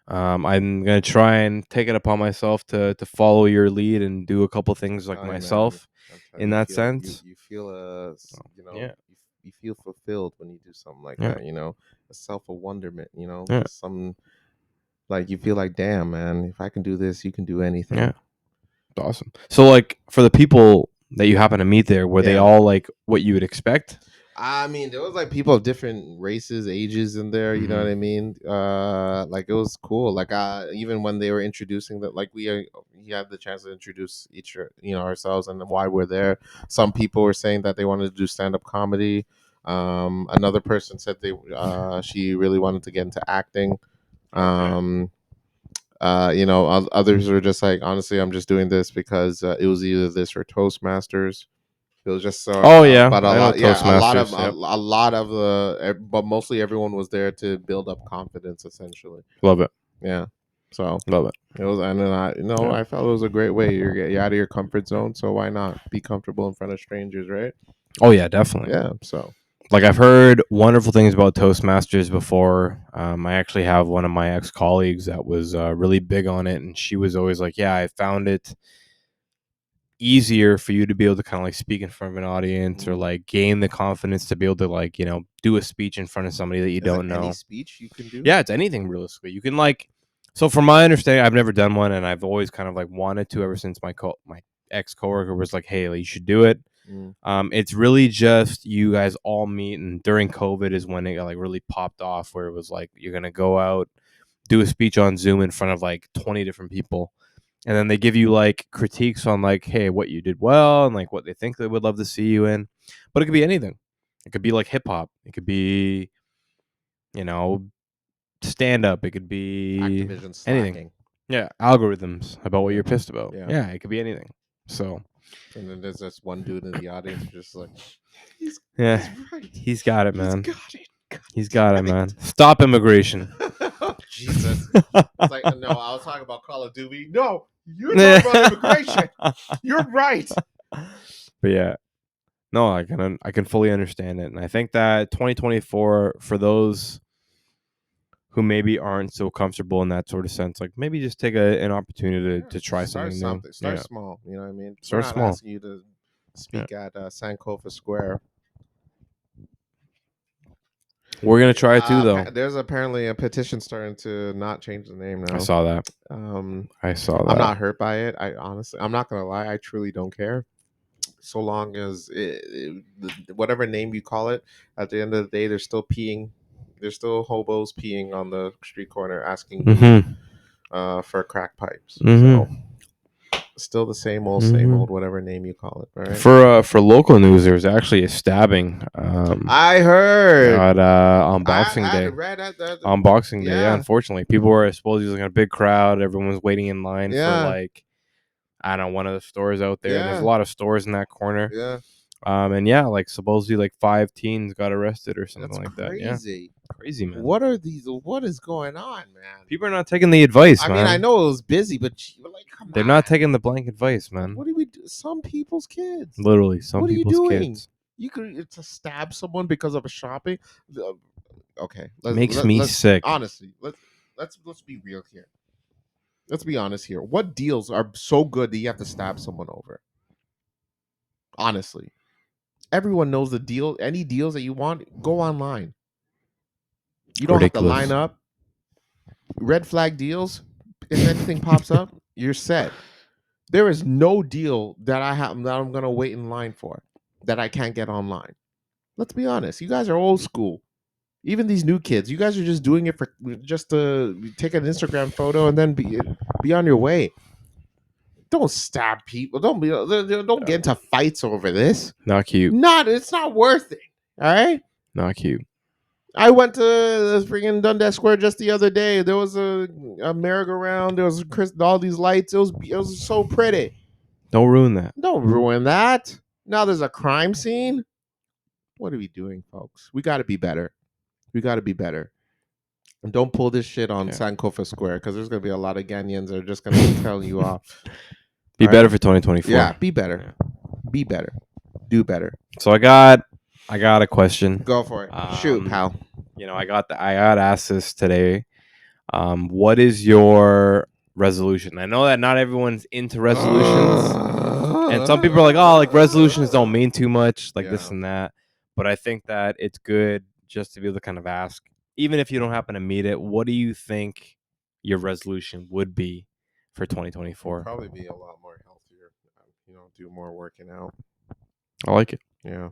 I'm gonna try and take it upon myself to follow your lead and do a couple things like Tell you, man. myself I'm telling in you, that sense. you feel Yeah, you feel fulfilled when you do something like yeah, that. A self of wonderment. yeah, Just some like you feel like, damn, man, if I can do this, you can do anything. yeah. Awesome. So, like, for the people that you happen to meet there, were they Yeah. all like what you would expect? I mean, there was like people of different races, ages in there. You know what I mean? Like it was cool. Like, even when they were introducing that, like we had the chance to introduce ourselves and why we're there. Some people were saying that they wanted to do stand up comedy. Another person said she really wanted to get into acting. Okay. Um, others were just like, honestly, I'm just doing this because it was either this or Toastmasters. It was just Oh yeah, but a I know lot, yeah, Toastmasters. Yep, a lot of but mostly everyone was there to build up confidence, essentially. love it, Yeah, so love it. it was, and then Yeah. I felt it was a great way. You're out of your comfort zone, so why not be comfortable in front of strangers, right? Oh yeah, definitely. Yeah, so Like, I've heard wonderful things about Toastmasters before. I actually have one of my ex colleagues that was really big on it, and she was always like, "Yeah, I found it easier for you to be able to kind of like speak in front of an audience, or like gain the confidence to be able to like do a speech in front of somebody that you is it don't any know." speech you can do? Yeah, it's anything realistically. You can like, so from my understanding, I've never done one, and I've always kind of like wanted to ever since my ex coworker was like, "Hey, like, you should do it." Mm. It's really just you guys all meet, and during COVID is when it like really popped off, where it was like you're gonna go out, do a speech on Zoom in front of like 20 different people, and then they give you like critiques on like, hey, what you did well, and like what they think they would love to see you in. But it could be anything. It could be like hip hop. It could be, you know, stand up. It could be Activision anything. slacking. Yeah, algorithms about what Yeah. you're pissed about. Yeah. Yeah, it could be anything. So And then there's this one dude in the audience who's just like, he's yeah, right. he's got it, He's man. got it. God He's got it, damn man. Stop immigration. Oh, Jesus. It's like, no, I was talking about Call of Duty. No, you're talking about immigration. You're right. But yeah, no, I can fully understand it, and I think that 2024 for those who maybe aren't so comfortable in that sort of sense, like maybe just take an opportunity to try Start something new. Start Yeah, small. You know what I mean? We're start not small. asking you to speak at Sankofa Square. We're gonna try it too, though. There's apparently a petition starting to not change the name now. I saw that. I saw that. I'm not hurt by it. I'm not gonna lie. I truly don't care. So long as whatever name you call it, at the end of the day, they're still peeing. There's still hobos peeing on the street corner asking you for crack pipes. So still the same old, whatever name you call it. Right? For local news, there was actually a stabbing. I heard on Boxing Day. On Boxing Day, yeah. Unfortunately, people were supposedly like a big crowd. Everyone was waiting in line for like, I don't know, one of the stores out there. And there's a lot of stores in that corner. Yeah. And yeah, like supposedly like 5 teens got arrested or something like that. Yeah. Crazy, man. What is going on, man? People are not taking the advice, man. I mean, I know it was busy, but like, come on. They're not taking the blank advice, man. What do we do? Some people's kids. Literally, some people's kids. You could to stab someone because of a shopping. Okay, makes me sick. Honestly, let's be real here. Let's be honest here. What deals are so good that you have to stab someone over? Honestly, everyone knows the deal. Any deals that you want, go online. You don't have to line up. Red flag deals. If anything pops up, you're set. There is no deal that I'm gonna wait in line for that I can't get online. Let's be honest. You guys are old school. Even these new kids, you guys are just doing it for just to take an Instagram photo and then be on your way. Don't stab people. Don't get into fights over this. Not cute. It's not worth it. All right. Not cute. I went to the freaking Dundas Square just the other day. There was a merry-go-round. There was all these lights. It was so pretty. Don't ruin that. Don't ruin that. Now there's a crime scene. What are we doing, folks? We got to be better. And don't pull this shit on Sankofa Square because there's going to be a lot of Ghanaians that are just going to be telling you off. Be better for 2024. Yeah, be better. Be better. Do better. So I got a question. Go for it. Shoot, pal. You know, I got asked this today. What is your resolution? I know that not everyone's into resolutions. And some people are like, oh, like resolutions don't mean too much, like this and that. But I think that it's good just to be able to kind of ask, even if you don't happen to meet it, what do you think your resolution would be for 2024? Probably be a lot more healthier. Do more working out. I like it. Yeah.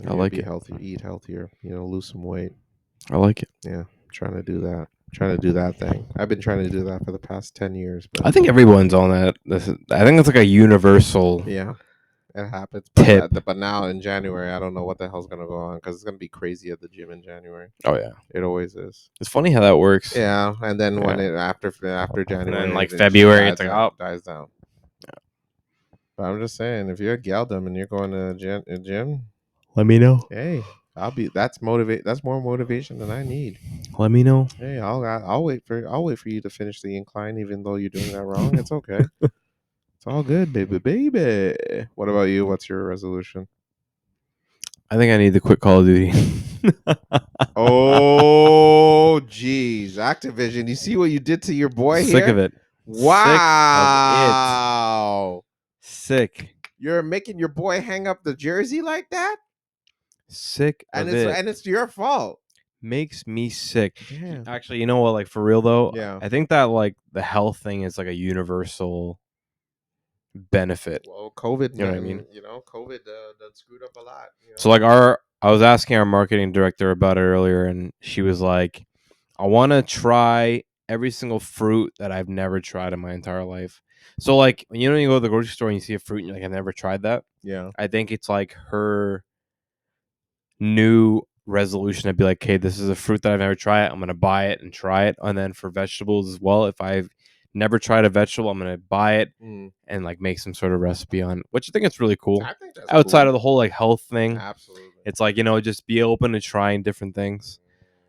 I like it. Healthy, eat healthier. Lose some weight. I like it. Yeah, trying to do that. Trying to do that thing. I've been trying to do that for the past 10 years. But I think everyone's on that. I think it's like a universal. Yeah, it happens. Tip. But now in January, I don't know what the hell's gonna go on because it's gonna be crazy at the gym in January. Oh yeah, it always is. It's funny how that works. Yeah, and then when after January, and then like February, it's like dies down. Yeah. But I'm just saying, if you're a galdom and you're going to a gym, let me know. Hey, that's more motivation than I need. Let me know. Hey, I'll wait for you to finish the incline, even though you're doing that wrong. It's okay. It's all good, baby. What about you? What's your resolution? I think I need to quit Call of Duty. Oh, jeez, Activision! You see what you did to your boy here? Sick of it. Wow. Sick. You're making your boy hang up the jersey like that? Sick of it. And it's your fault. Makes me sick. Yeah. Actually, you know what? Like for real though, yeah. I think that like the health thing is like a universal benefit. Well, COVID, you know what I mean? COVID that screwed up a lot. So like I was asking our marketing director about it earlier, and she was like, "I want to try every single fruit that I've never tried in my entire life." So like when you go to the grocery store and you see a fruit and you're like, "I've never tried that." Yeah. I think it's like her new resolution to be like, "Okay, this is a fruit that I've never tried. I'm gonna buy it and try it." And then for vegetables as well, if I've never tried a vegetable, I'm gonna buy it Mm. and like make some sort of recipe on it, which I think it's really cool. I think that's Outside cool. of the whole like health thing, Absolutely. it's like, you know, just be open to trying different things.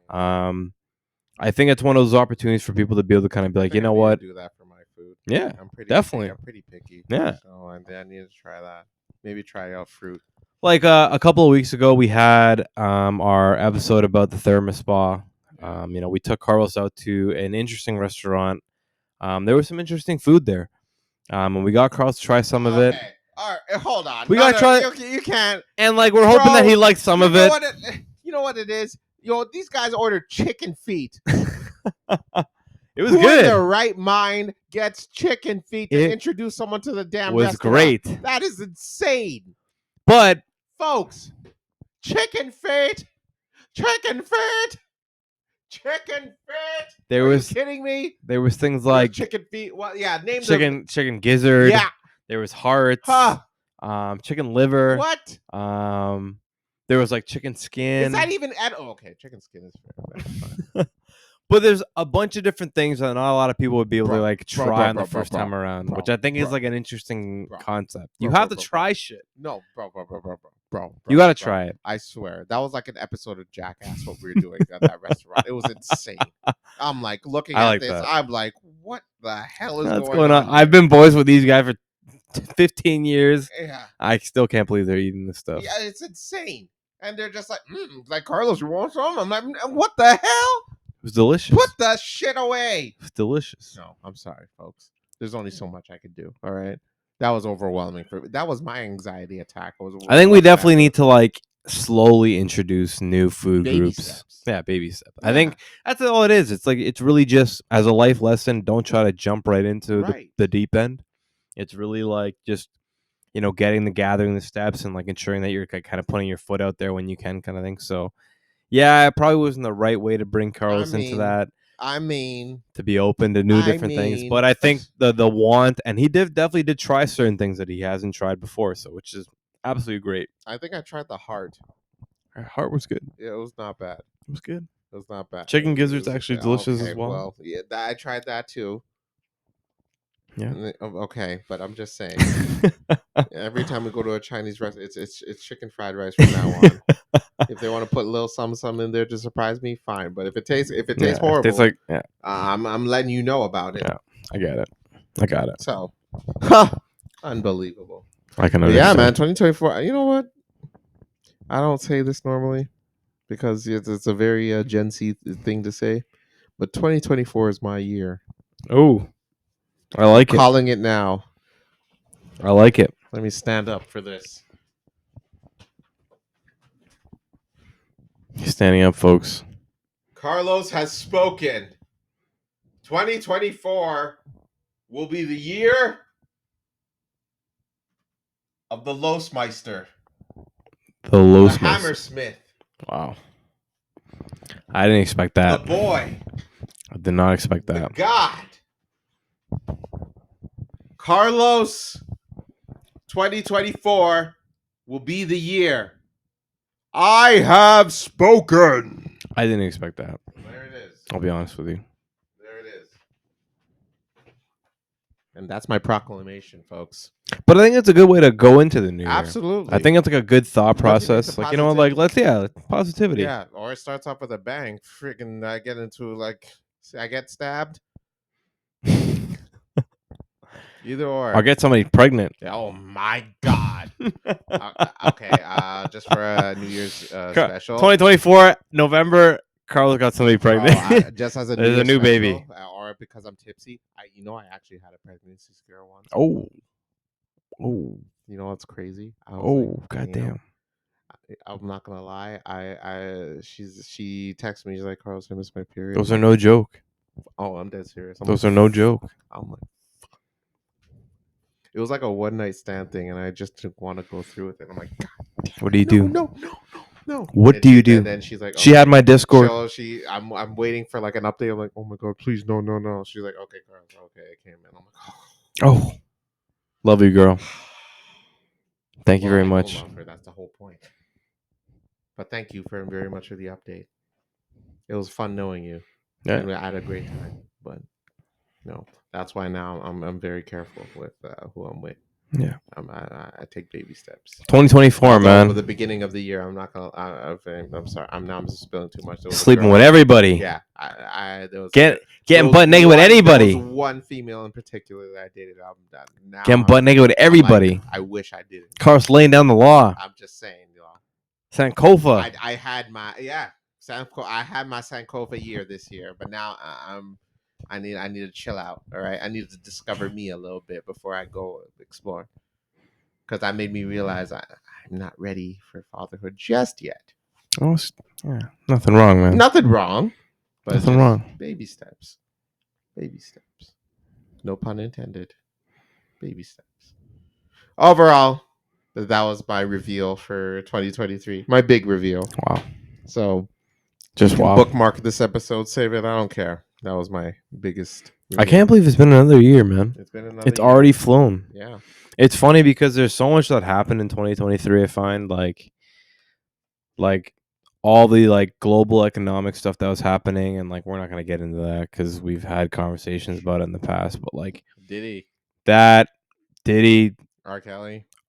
I think it's one of those opportunities for people to be able to kind of be like, you know what? Do that for my food. Yeah, I'm definitely. I'm pretty picky. Yeah. So I need to try that. Maybe try out fruit. Like a couple of weeks ago, we had our episode about the thermos spa. You know, we took Carlos out to an interesting restaurant. There was some interesting food there. And we got Carlos to try some of it. All right, hold on. We gotta try it. You can't. And like we're hoping that he liked some of it. You know what it is? These guys ordered chicken feet. It was Who good. in their right mind gets chicken feet to introduce someone to the damn restaurant? Great. That is insane. But folks, chicken feet. There Are you kidding me? There was things like chicken feet. Well, yeah, name chicken gizzard. Yeah. There was hearts. Chicken liver. What? There was like chicken skin. Is that even okay, chicken skin is fair. But there's a bunch of different things that not a lot of people would be able to like try on the first time around, which I think is like an interesting concept. You have to try shit. No, bro. You got to try it. I swear. That was like an episode of Jackass what we were doing at that restaurant. It was insane. I'm like looking at this. That. I'm like, what the hell is going on? I've been boys with these guys for 15 years. Yeah. I still can't believe they're eating this stuff. Yeah, it's insane. And they're just like, Carlos, you want some? I'm like, what the hell? It was delicious. Put that shit away. It was delicious. No, I'm sorry, folks. There's only so much I could do. All right. That was overwhelming for me. That was my anxiety attack. I think we definitely need to like slowly introduce new food groups. Steps. Yeah, baby steps. Yeah. I think that's all it is. It's like it's really just as a life lesson. Don't try to jump right into the deep end. It's really like just gathering the steps and like ensuring that you're kind of putting your foot out there when you can, kind of thing. So, yeah, it probably wasn't the right way to bring Carlos into that. To be open to new different things, but I think the want, and he definitely did try certain things that he hasn't tried before, so which is absolutely great. I think I tried the heart. Heart was good. Yeah, it was not bad. It was good. It was not bad. Chicken gizzard's actually delicious as well. Well, yeah, I tried that too. Yeah. Okay, but I'm just saying. Every time we go to a Chinese restaurant, it's chicken fried rice from now on. If they want to put a little something in there to surprise me, fine. But if it tastes horrible, it's like I'm letting you know about it. Yeah, I got it. So, unbelievable. I can understand. Yeah, man. 2024. You know what? I don't say this normally because it's a very Gen Z thing to say, but 2024 is my year. Oh, I like it. Calling it now. I like it. Let me stand up for this. He's standing up, folks. Carlos has spoken. 2024 will be the year of the Lostmeister. The Lostmeister. The Hammersmith. Wow. I didn't expect that. The boy. I did not expect that. The God. Carlos, 2024 will be the year. I have spoken. I didn't expect that. There it is. I'll be honest with you. There it is. And that's my proclamation, folks. But I think it's a good way to go into the new year. Absolutely. I think it's like a good thought process. Like, positivity. Yeah, or it starts off with a bang. Freaking, I get into I get stabbed. Either or. I'll get somebody pregnant. Oh my God. Okay, just for a New Year's special. 2024, November, Carlos got somebody pregnant. Just as a There's a new baby. Or because I'm tipsy. I actually had a pregnancy scare once. Oh. You know what's crazy? Goddamn. I'm not gonna lie. She texted me. She's like, Carlos, I missed my period. Those are no joke. Oh, I'm dead serious. Those are no joke. I'm like, it was like a one night stand thing, and I just didn't want to go through with it. I'm like, God, what do you do? No. What do you do? And then she's like, she had my Discord. I'm waiting for like an update. I'm like, oh my God, please, no. She's like, okay, Carlos, okay, it came in. I'm like, oh, love you, girl. Thank you very much. That's the whole point. But thank you very much for the update. It was fun knowing you. Yeah, and I had a great time. But No, that's why now I'm very careful with who I'm with. Yeah. I take baby steps. 2024, Although man. for the beginning of the year, I'm not gonna. I'm sorry. I'm just spilling too much. There was a Sleeping girl. with everybody. Yeah, there was Getting butt naked with There anybody. was one female in particular that I dated. Getting butt naked with everybody. I wish I didn't. Carlos laying down the law. I'm just saying, Sankofa. I had my I had my Sankofa year this year, but now I need to chill out. All right, I need to discover me a little bit before I go explore, because that made me realize I'm not ready for fatherhood just yet. Oh, yeah, nothing wrong, man. Nothing wrong, but nothing wrong. Baby steps. Baby steps. No pun intended. Baby steps. Overall, that was my reveal for 2023. My big reveal. Wow. So just wow. Bookmark this episode, save it. I don't care. That was my biggest reveal. I can't believe it's been another year, man. It's been another It's year. already flown. Yeah. It's funny because there's so much that happened in 2023, I find, like all the like global economic stuff that was happening, and like we're not gonna get into that because we've had conversations about it in the past. But like Diddy, R.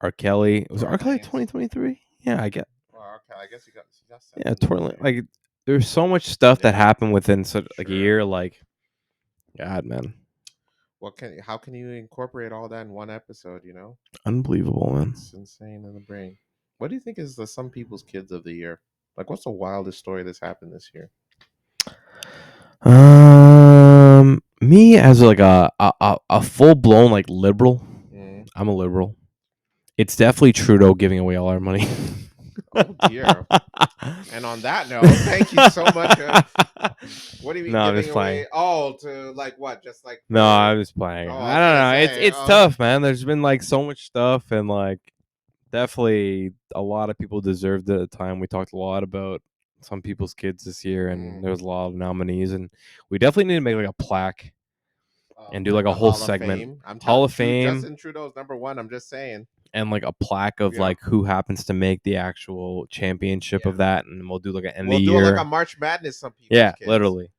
R. Kelly. Was it R. Kelly 2023? Yeah, I get. R. Kelly, I guess he got Yeah, totally. Like there's so much stuff that happened within such like a year. Like, God, man. How can you incorporate all that in one episode? Unbelievable, man. It's insane in the brain. What do you think is some people's kids of the year? Like, what's the wildest story that's happened this year? Me as like a full blown like liberal. I'm a liberal. It's definitely Trudeau giving away all our money. Oh dear. And on that note, thank you so much. What do you mean giving away? Oh, to like what? Just like no, I'm just playing. I don't know. It's tough, man. There's been like so much stuff, and like definitely a lot of people deserved it at the time. We talked a lot about some people's kids this year, and there was a lot of nominees, and we definitely need to make like a plaque and do like a whole segment. Hall of Fame. Justin Trudeau's number one. I'm just saying. And like a plaque of like who happens to make the actual championship of that, and we'll do like an end of the year. We'll do like a March Madness. Some people. Yeah, literally.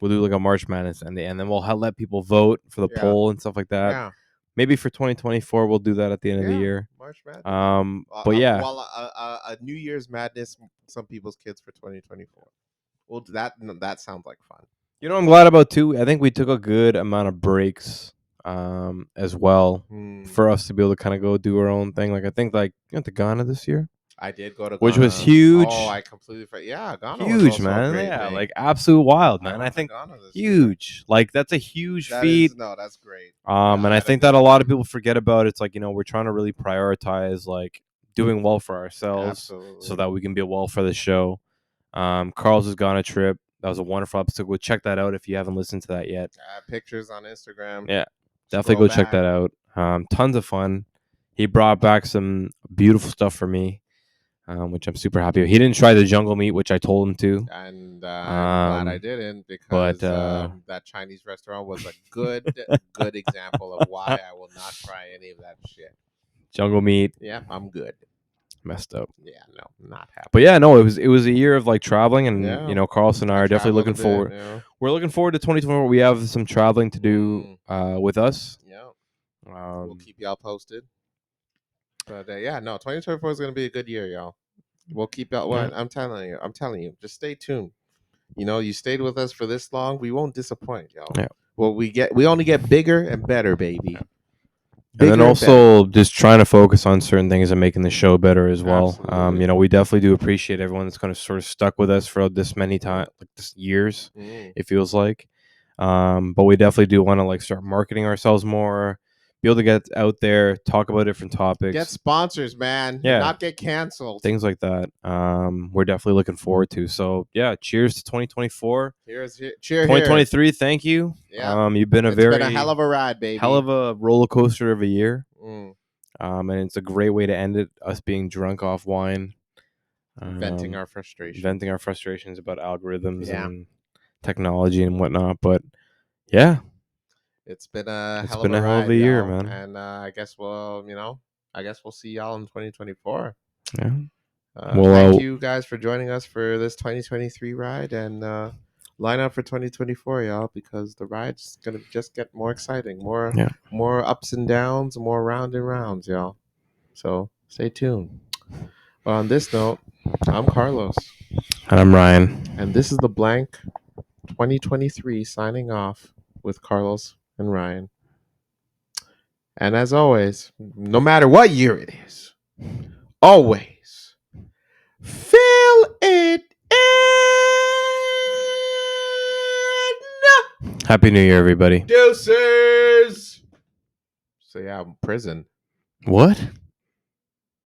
We'll do like a March Madness and then we'll let people vote for the poll and stuff like that. Yeah. Maybe for 2024 we'll do that at the end of the year. March Madness. But yeah. Well, a New Year's Madness. Some people's kids for 2024. Well, that sounds like fun. You know what I'm glad about too? I think we took a good amount of breaks as well for us to be able to kind of go do our own thing. Like I think like you went to Ghana this year. I did go to Ghana. Which was huge. Oh, I completely forgot. Yeah, Ghana huge, was also man. Great yeah, thing. like absolute wild, man. I think huge. Like that's a huge feat. That's great. And I think that a lot of people forget about. It's like we're trying to really prioritize like doing well for ourselves, so that we can be well for the show. Carl's Ghana trip. That was a wonderful episode. Go check that out if you haven't listened to that yet. Pictures on Instagram. Yeah, definitely go check that out. Tons of fun. He brought back some beautiful stuff for me, which I'm super happy with. He didn't try the jungle meat, which I told him to. And I'm glad I didn't, because that Chinese restaurant was a good example of why I will not try any of that shit. Jungle meat. Yeah, I'm good. Messed up. Yeah, no, not happy. But yeah, no, it was a year of like traveling, and Carlson and I are definitely looking forward. We're looking forward to 2024. We have some traveling to do with us. Yeah, we'll keep y'all posted. But 2024 is gonna be a good year, y'all. We'll keep y'all. Well, I'm telling you, just stay tuned. You stayed with us for this long. We won't disappoint, y'all. Yeah. Well, we only get bigger and better, baby. And then also just trying to focus on certain things and making the show better as well. We definitely do appreciate everyone that's kind of sort of stuck with us for this many times, like this years. It feels like, but we definitely do want to like start marketing ourselves more, be able to get out there, talk about different topics, get sponsors, man. Yeah, not get canceled, things like that. We're definitely looking forward to. So yeah, cheers to 2024. Cheers, 2023. Thank you. Yeah, you've been it's been a hell of a ride, baby. Hell of a roller coaster of a year. And it's a great way to end it. Us being drunk off wine, venting our frustrations about algorithms and technology and whatnot. But yeah. It's been a hell of a year, man. And I guess we'll see y'all in 2024. Yeah. Thank you guys for joining us for this 2023 ride, and line up for 2024, y'all, because the ride's gonna just get more exciting, more Yeah. more ups and downs, more round and rounds, y'all. So stay tuned. But on this note, I'm Carlos, And I'm Ryan. and this is the Blank 2023 signing off with Carlos and Ryan. And as always, no matter what year it is, always fill it in. Happy New Year, everybody. Deuces. So yeah, prison. What?